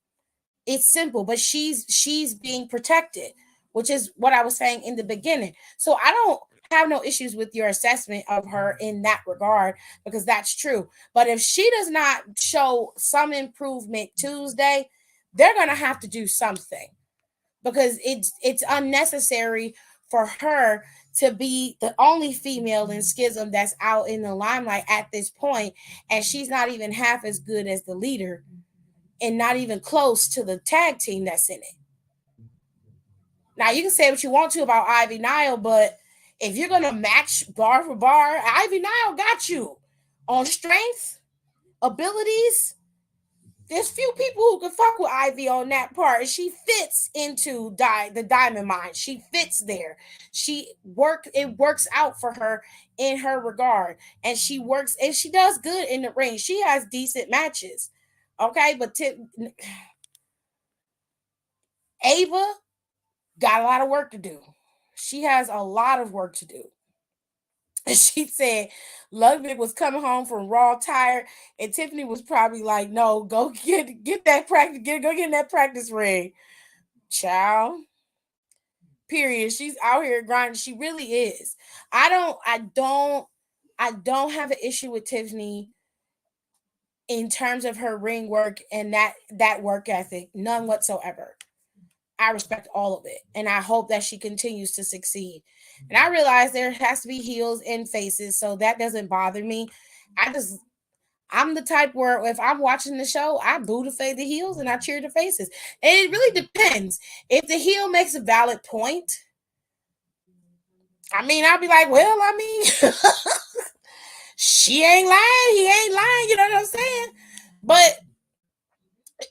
It's simple, but she's being protected, which is what I was saying in the beginning. So I don't have no issues with your assessment of her in that regard because that's true. But if she does not show some improvement Tuesday, they're going to have to do something because it's unnecessary for her to be the only female in Schism that's out in the limelight at this point, and she's not even half as good as the leader and not even close to the tag team that's in it. Now you can say what you want to about Ivy Nile, but if you're gonna match bar for bar, Ivy Nile got you on strength, abilities. There's few people who can fuck with Ivy on that part. She fits into the diamond mine. She fits there. It works out for her in her regard. And she works and she does good in the ring. She has decent matches. Okay, but Ava got a lot of work to do. She has a lot of work to do. And she said Ludwig was coming home from Raw tired, and Tiffany was probably like, "No, go get that practice, go get in that practice ring, child." Period. She's out here grinding. She really is. I don't have an issue with Tiffany in terms of her ring work and that work ethic, none whatsoever. I respect all of it. And I hope that she continues to succeed. And I realize there has to be heels and faces, so that doesn't bother me. I just I'm the type where if I'm watching the show, I boo the heels and I cheer the faces. And it really depends. If the heel makes a valid point, I mean, I'll be like, well, I mean, she ain't lying, he ain't lying, you know what I'm saying? But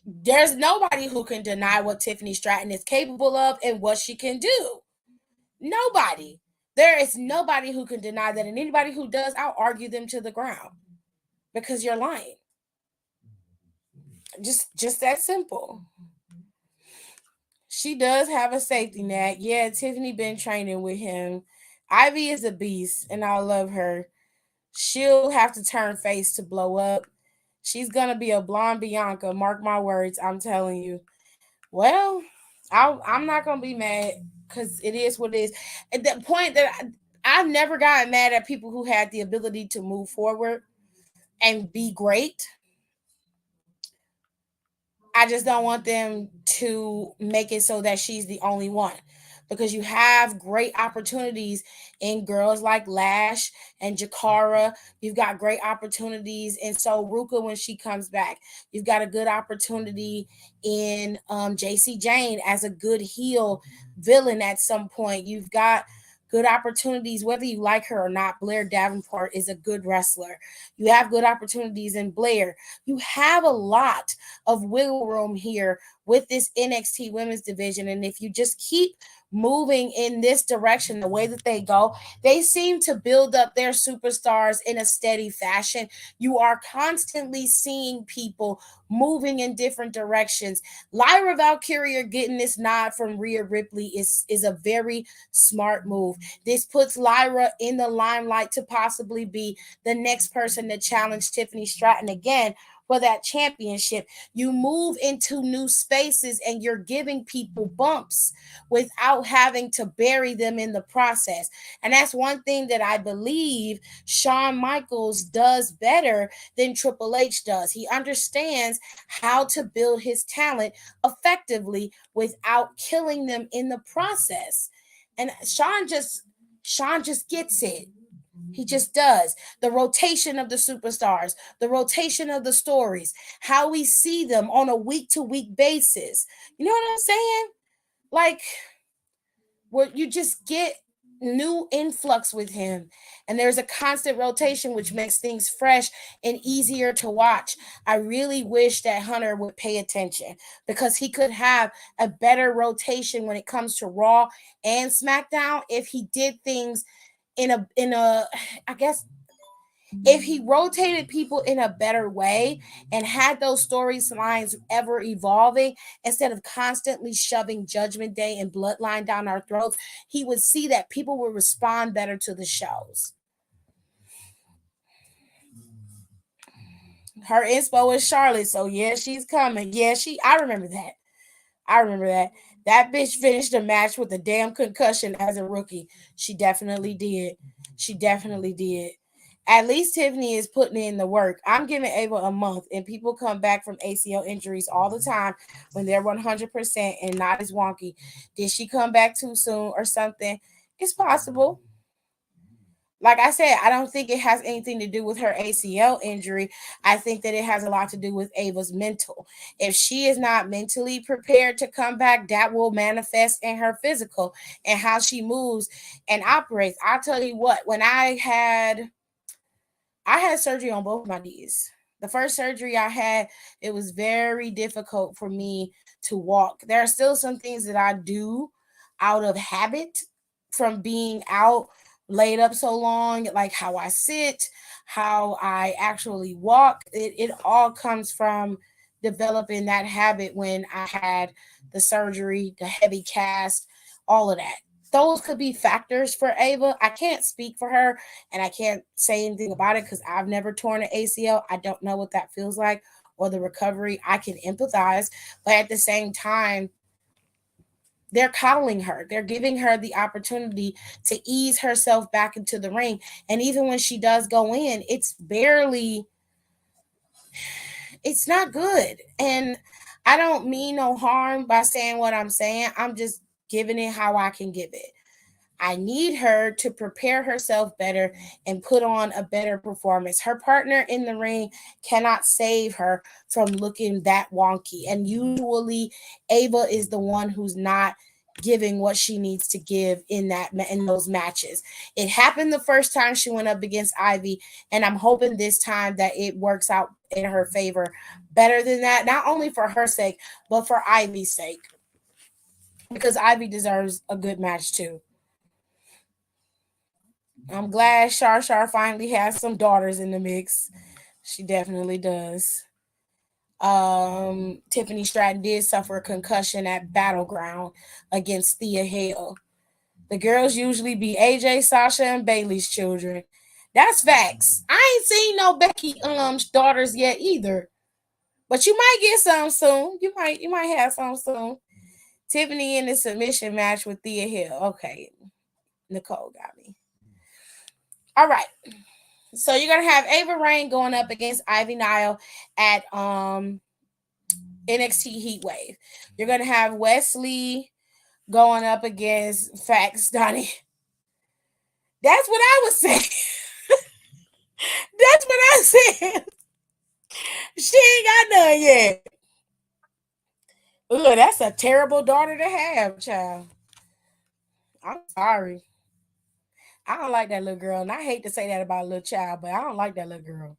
there's nobody who can deny what Tiffany Stratton is capable of and what she can do. Nobody. There is nobody who can deny that. And anybody who does, I'll argue them to the ground because you're lying. Just that simple. She does have a safety net. Yeah, Tiffany been training with him. Ivy is a beast, and I love her. She'll have to turn face to blow up. She's gonna be a blonde Bianca. Mark my words. I'm telling you. Well, I'm not gonna be mad because it is what it is. At the point that I've never gotten mad at people who had the ability to move forward and be great. I just don't want them to make it so that she's the only one. because you have great opportunities in girls like Lash and Jakara. You've got great opportunities in So Ruka when she comes back. You've got a good opportunity in JC Jane as a good heel villain at some point. You've got good opportunities, whether you like her or not. Blair Davenport is a good wrestler. You have good opportunities in Blair. You have a lot of wiggle room here with this NXT women's division. And if you just keep moving in this direction, the way that they go, they seem to build up their superstars in a steady fashion. You are constantly seeing people moving in different directions. Lyra Valkyria getting this nod from Rhea Ripley is a very smart move. This puts Lyra in the limelight to possibly be the next person to challenge Tiffany Stratton again for that championship. You move into new spaces and you're giving people bumps without having to bury them in the process. And that's one thing that I believe Shawn Michaels does better than Triple H does. He understands how to build his talent effectively without killing them in the process. And Shawn just gets it. He just does. The rotation of the superstars, the rotation of the stories, how we see them on a week to week basis. You know what I'm saying? Like, where you just get new influx with him, and there's a constant rotation, which makes things fresh and easier to watch. I really wish that Hunter would pay attention, because he could have a better rotation when it comes to Raw and SmackDown if he did things in a I guess if he rotated people in a better way and had those storylines ever evolving instead of constantly shoving Judgment Day and Bloodline down our throats, he would see that people would respond better to the shows. Her inspo is Charlotte, so yeah, she's coming. Yeah, I remember that. I remember that. That bitch finished the match with a damn concussion as a rookie. She definitely did. She definitely did. At least Tiffany is putting in the work. I'm giving Ava a month, and people come back from ACL injuries all the time when they're 100% and not as wonky. Did she come back too soon or something? It's possible. Like I said, I don't think it has anything to do with her ACL injury. I think that it has a lot to do with Ava's mental. If she is not mentally prepared to come back, that will manifest in her physical and how she moves and operates. I'll tell you what, when I had surgery on both my knees. The first surgery I had, it was very difficult for me to walk. There are still some things that I do out of habit from being out laid up so long, like how I sit, how I actually walk. It all comes from developing that habit when I had the surgery, the heavy cast, all of that. Those could be factors for Ava. I can't speak for her and I can't say anything about it because I've never torn an ACL. I don't know what that feels like or the recovery. I can empathize, but at the same time, they're coddling her. They're giving her the opportunity to ease herself back into the ring. And even when she does go in, it's not good. And I don't mean no harm by saying what I'm saying. I'm just giving it how I can give it. I need her to prepare herself better and put on a better performance. Her partner in the ring cannot save her from looking that wonky. And usually Ava is the one who's not giving what she needs to give in those matches. It happened the first time she went up against Ivy, and I'm hoping this time that it works out in her favor better than that, not only for her sake, but for Ivy's sake. Because Ivy deserves a good match too. I'm glad Shar finally has some daughters in the mix. She definitely does. Tiffany Stratton did suffer a concussion at Battleground against Thea Hale. The girls usually be AJ, Sasha, and Bailey's children. That's facts. I ain't seen no Becky daughters yet either. But you might get some soon. You might have some soon. Tiffany in the submission match with Thea Hale. Okay. Nicole got me. All right. So you're gonna have Ava Rain going up against Ivy Nile at NXT Heatwave. You're gonna have Wesley going up against Facts Donnie. That's what I was saying. That's what I said. She ain't got none yet. Ugh, that's a terrible daughter to have, child. I'm sorry. I don't like that little girl, and I hate to say that about a little child, but I don't like that little girl.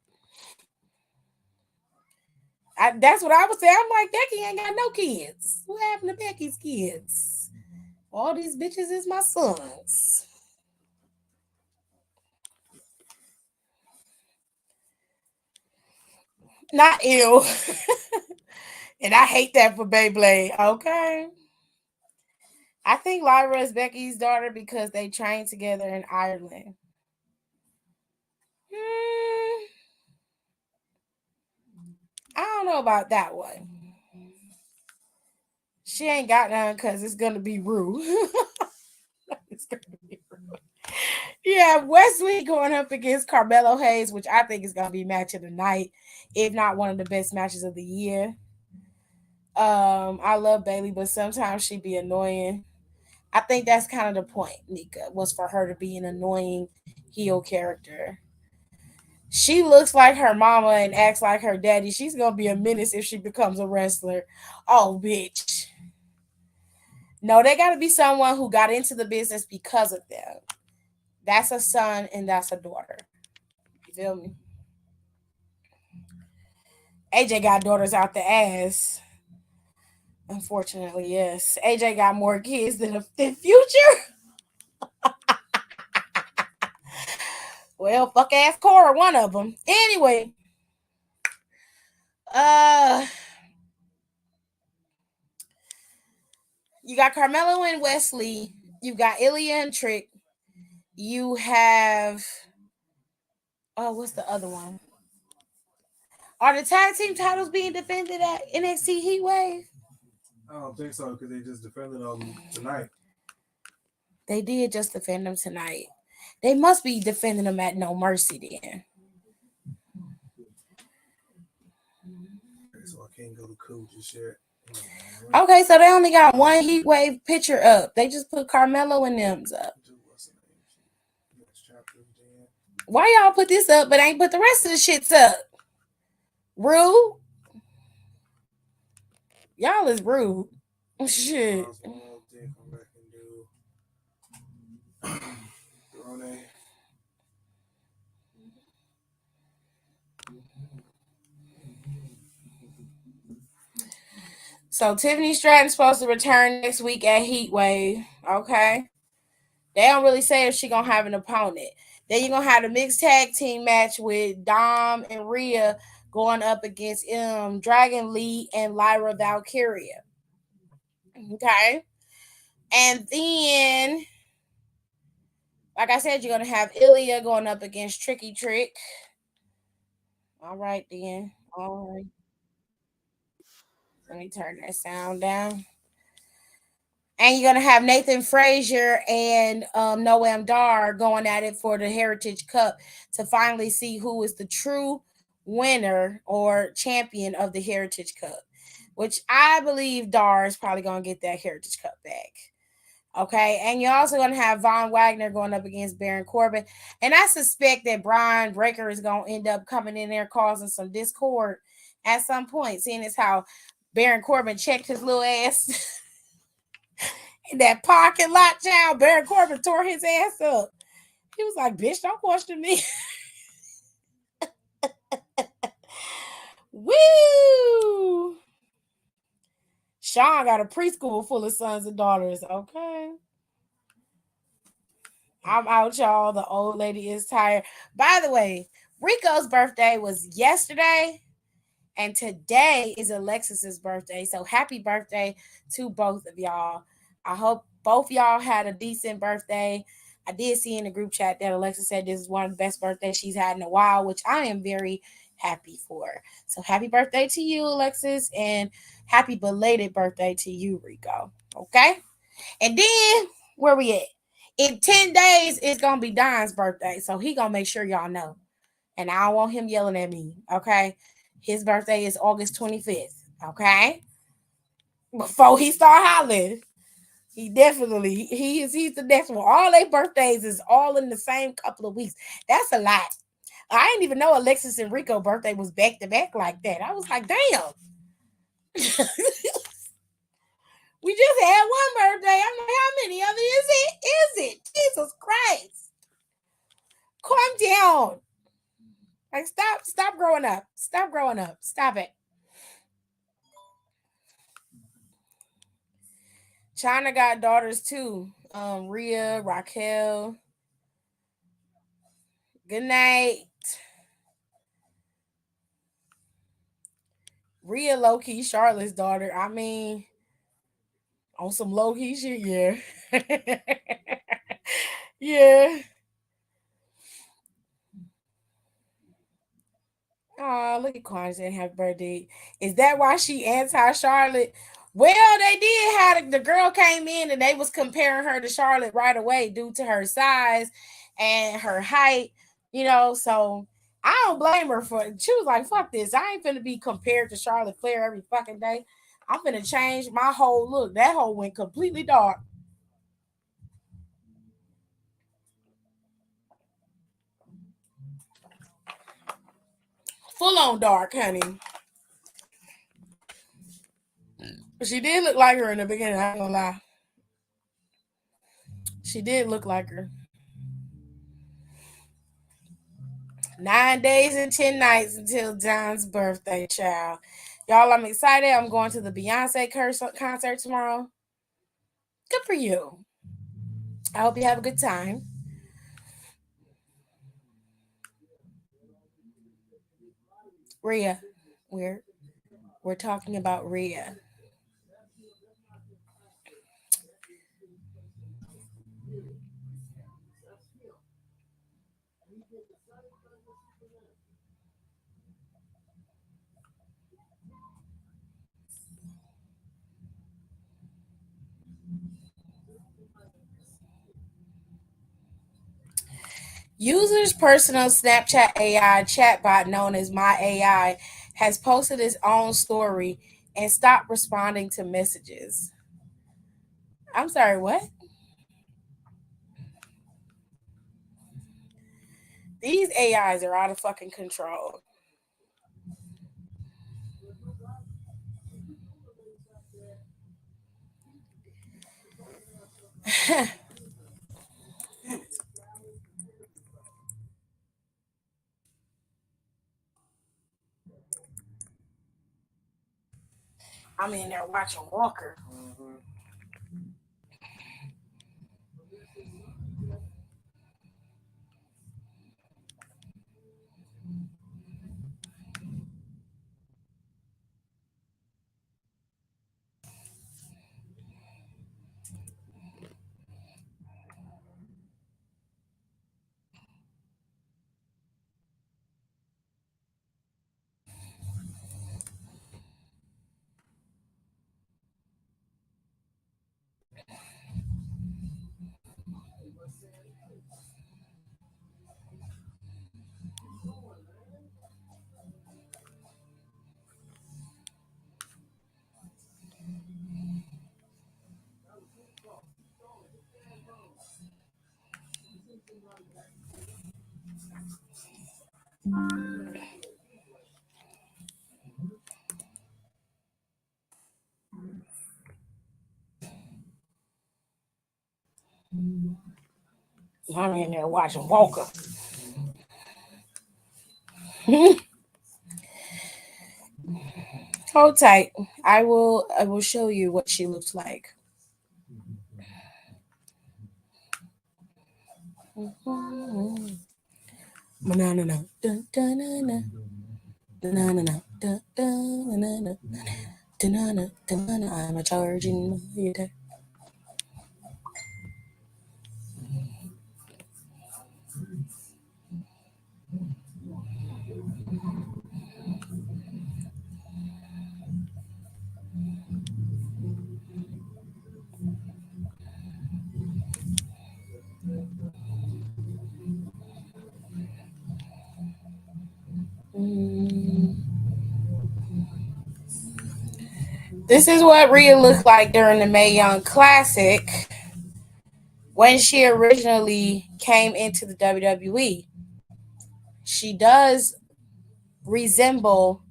That's what I was saying. I'm like, Becky ain't got no kids. What happened to Becky's kids? All these bitches is my sons. Not ill. And I hate that for Beyblade. Okay. I think Lyra is Becky's daughter because they trained together in Ireland. Hmm, I don't know about that one. She ain't got none because it's gonna be Rue. It's gonna be Rue. Yeah, Wesley going up against Carmelo Hayes, which I think is gonna be match of the night, if not one of the best matches of the year. I love Bailey, but sometimes she be annoying. I think that's kind of the point, Nika, was for her to be an annoying heel character. She looks like her mama and acts like her daddy. She's gonna be a menace if she becomes a wrestler. Oh, bitch. No, they gotta be someone who got into the business because of them. That's a son and that's a daughter. You feel me? AJ got daughters out the ass. Unfortunately, yes. AJ got more kids than Future. Well, fuck ass Cora, one of them. Anyway, uh, you got Carmelo and Wesley. You got Ilya and Trick. You have what's the other one? Are the tag team titles being defended at NXT Heatwave? I don't think so because they just defended them tonight. They did just defend them tonight. They must be defending them at No Mercy then. Okay, so I can't go to Cool just yet. Okay, so they only got one Heatwave picture up. They just put Carmelo and them's up. Why y'all put this up but ain't put the rest of the shits up? Rude. Y'all is rude. Shit. So Tiffany Stratton's supposed to return next week at Heatwave. Okay. They don't really say if she gonna have an opponent. Then you're gonna have the mixed tag team match with Dom and Rhea going up against Dragon Lee and Lyra Valkyria. Okay. And then, like I said, you're gonna have Ilya going up against Tricky Trick. All right, then. All right. Let me turn that sound down. And you're gonna have Nathan Frazier and Noam Dar going at it for the Heritage Cup to finally see who is the true winner or champion of the Heritage Cup. Which I believe Dar is probably gonna get that Heritage Cup back. Okay, and you're also gonna have Von Wagner going up against Baron Corbin, and I suspect that Brian Breaker is gonna end up coming in there causing some discord at some point, seeing as how Baron Corbin checked his little ass. In that parking lot, child, Baron Corbin tore his ass up. He was like, bitch, don't question me. Woo! Sean got a preschool full of sons and daughters. Okay. I'm out, y'all. The old lady is tired. By the way, Rico's birthday was yesterday, and today is Alexis's birthday. So happy birthday to both of y'all. I hope both y'all had a decent birthday. I did see in the group chat that Alexa said this is one of the best birthdays she's had in a while, which I am very happy for. So happy birthday to you, Alexis, and happy belated birthday to you, Rico. Okay? And then where we at? In 10 days, it's gonna be Don's birthday. So he gonna make sure y'all know. And I don't want him yelling at me. Okay. His birthday is August 25th. Okay. Before he start hollering. He definitely he's the next one. All their birthdays is all in the same couple of weeks. That's a lot. I didn't even know Alexis and Rico birthday was back to back like that. I was like, damn. We just had one birthday. I'm like, how many of it is it? Is it? Jesus Christ. Calm down. Like, stop growing up. Stop growing up. Stop it. China got daughters too. Rhea, Raquel. Good night. Rhea low-key Charlotte's daughter. I mean, on some low-key shit, yeah. Yeah. Oh, look at Quan saying happy birthday. Is that why she anti-Charlotte? Well, they did have the girl came in and they was comparing her to Charlotte right away due to her size and her height, so I don't blame her for it. She was like, fuck this. I ain't finna be compared to Charlotte Flair every fucking day. I'm finna change my whole look. That whole went completely dark. Full on dark, honey. She did look like her in the beginning, I ain't gonna lie. She did look like her. 9 days and 10 nights until John's birthday, child. Y'all, I'm excited. I'm going to the Beyonce concert tomorrow. Good for you. I hope you have a good time. Rhea, we're talking about Rhea. User's personal Snapchat AI chatbot known as My AI has posted its own story and stopped responding to messages. I'm sorry, what? These AIs are out of fucking control. I'm in there watching Walker. I'm in there watching Walker. Hold tight. I will show you what she looks like. Banana. Dun, dun, dun, dun. Banana. Dun, dun, dun, dun, dun, dun, dun, I'm a charging motor. This is what Rhea looked like during the Mae Young Classic when she originally came into the WWE. She does resemble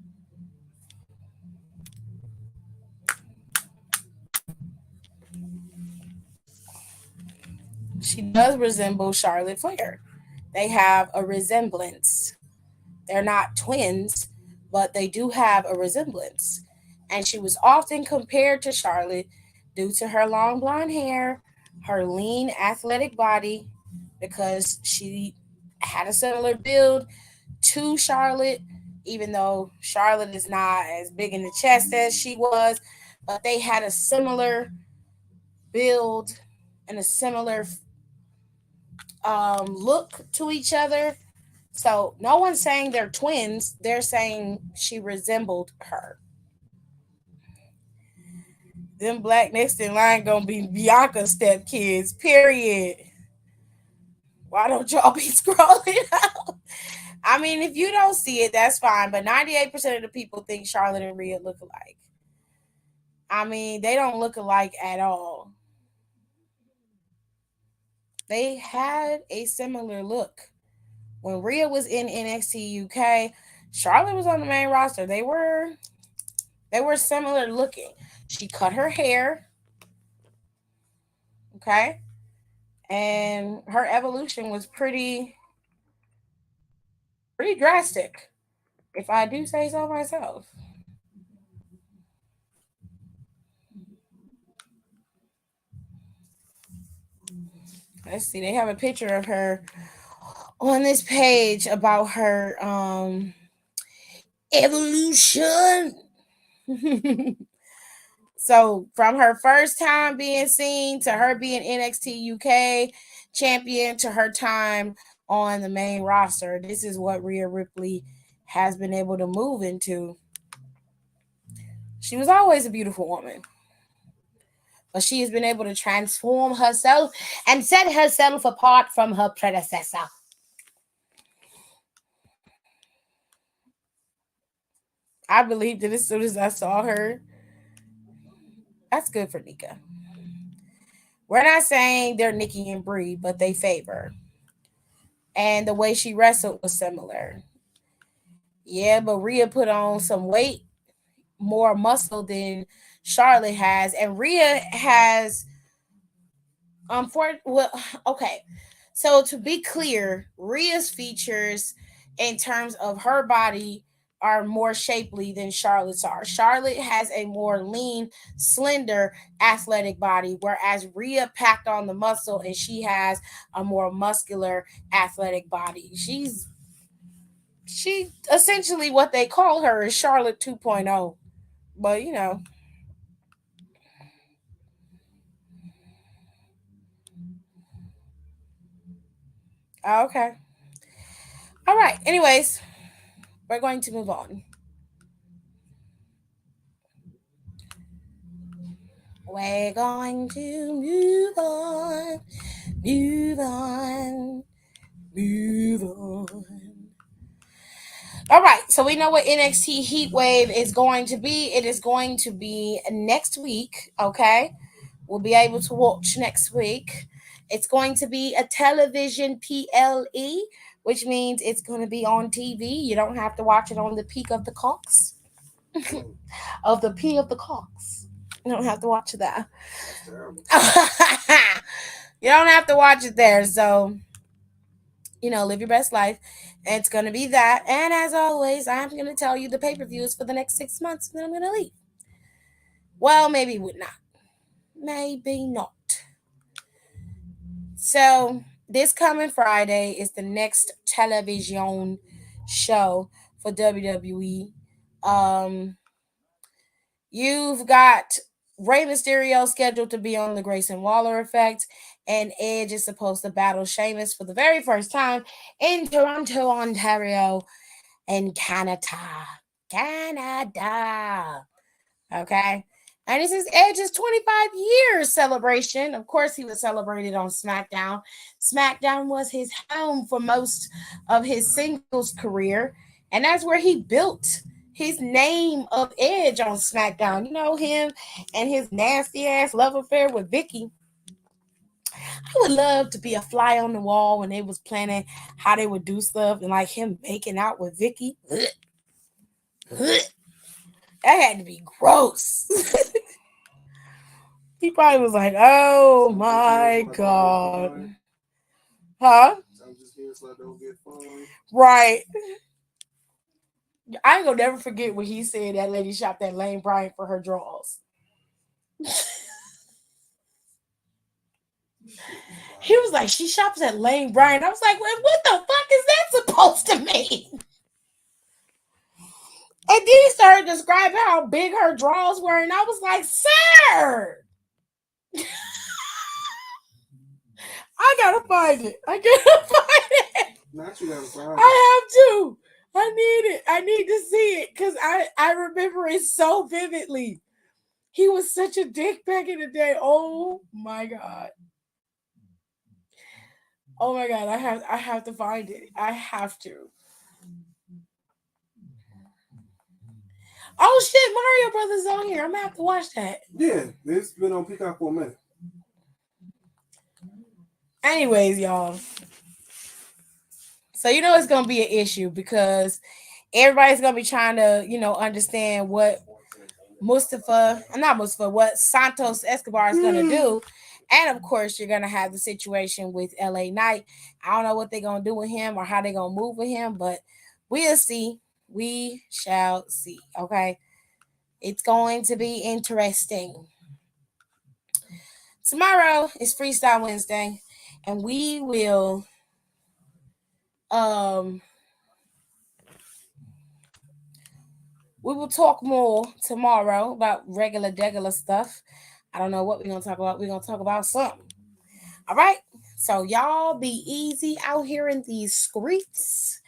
Charlotte Flair. They have a resemblance. They're not twins, but they do have a resemblance. And she was often compared to Charlotte due to her long blonde hair, her lean athletic body, because she had a similar build to Charlotte, even though Charlotte is not as big in the chest as she was, but they had a similar build and a similar look to each other. So no one's saying they're twins. They're saying she resembled her. Them black next in line gonna be Bianca's stepkids. Period. Why don't y'all be scrolling out? I mean, if you don't see it, that's fine. But 98% of the people think Charlotte and Rhea look alike. I mean, they don't look alike at all. They had a similar look. When Rhea was in NXT UK, Charlotte was on the main roster. They were similar looking. She cut her hair. Okay. And her evolution was pretty drastic, if I do say so myself. Let's see, they have a picture of her on this page about her evolution. So from her first time being seen to her being NXT UK champion to her time on the main roster, this is what Rhea Ripley has been able to move into. She was always a beautiful woman, but she has been able to transform herself and set herself apart from her predecessor. I believed it as soon as I saw her. That's good for Nika. We're not saying they're Nikki and Brie, but they favor. And the way she wrestled was similar. Yeah, but Rhea put on some weight, more muscle than Charlotte has, and Rhea has well, okay. So to be clear, Rhea's features in terms of her body are more shapely than Charlotte's are. Charlotte has a more lean, slender, athletic body, whereas Rhea packed on the muscle and she has a more muscular, athletic body. She essentially what they call her is Charlotte 2.0. But you know. Okay. All right. Anyways, we're going to move on. We're going to move on, move on, move on. All right, so we know what NXT Heat Wave is going to be. It is going to be next week, okay? We'll be able to watch next week. It's going to be a television PLE, which means it's going to be on TV. You don't have to watch it on the peak of the cocks. Of the P of the cocks. You don't have to watch that. You don't have to watch it there. So, live your best life. It's going to be that. And as always, I'm going to tell you the pay-per-views for the next 6 months. And then I'm going to leave. Well, maybe not. Maybe not. So, this coming Friday is the next television show for WWE. You've got Rey Mysterio scheduled to be on the Grayson Waller Effect, and Edge is supposed to battle Sheamus for the very first time in Toronto, Ontario, in Canada. Canada. Okay. And this is Edge's 25 years celebration. Of course, he was celebrated on SmackDown. SmackDown was his home for most of his singles career, and that's where he built his name of Edge on SmackDown. You know him and his nasty ass love affair with Vicky. I would love to be a fly on the wall when they was planning how they would do stuff and like him making out with Vicky. That had to be gross. He probably was like, "Oh my god." Huh? Right. I ain't gonna never forget when he said that lady shopped at Lane Bryant for her drawers. He was like, she shops at Lane Bryant. I was like, well, what the fuck is that supposed to mean? And then he started describing how big her drawers were, and I was like, sir, I gotta find it. Not you gotta find it. I have to. I need it. I need to see it because I remember it so vividly. He was such a dick back in the day. Oh my god. Oh my god, I have to find it. I have to. Oh shit, Mario Brothers on here. I'm gonna have to watch that. Yeah, it's been on Peacock for a minute. Anyways, y'all. So you know it's gonna be an issue because everybody's gonna be trying to, understand what what Santos Escobar is gonna do. And of course, you're gonna have the situation with LA Knight. I don't know what they're gonna do with him or how they're gonna move with him, but we'll see. We shall see. Okay. It's going to be interesting. Tomorrow is Freestyle Wednesday, and we will talk more tomorrow about regular stuff. I don't know what we're gonna talk about. We're gonna talk about something. All right. So y'all be easy out here in these streets,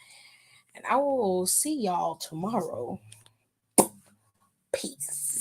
and I will see y'all tomorrow. Peace.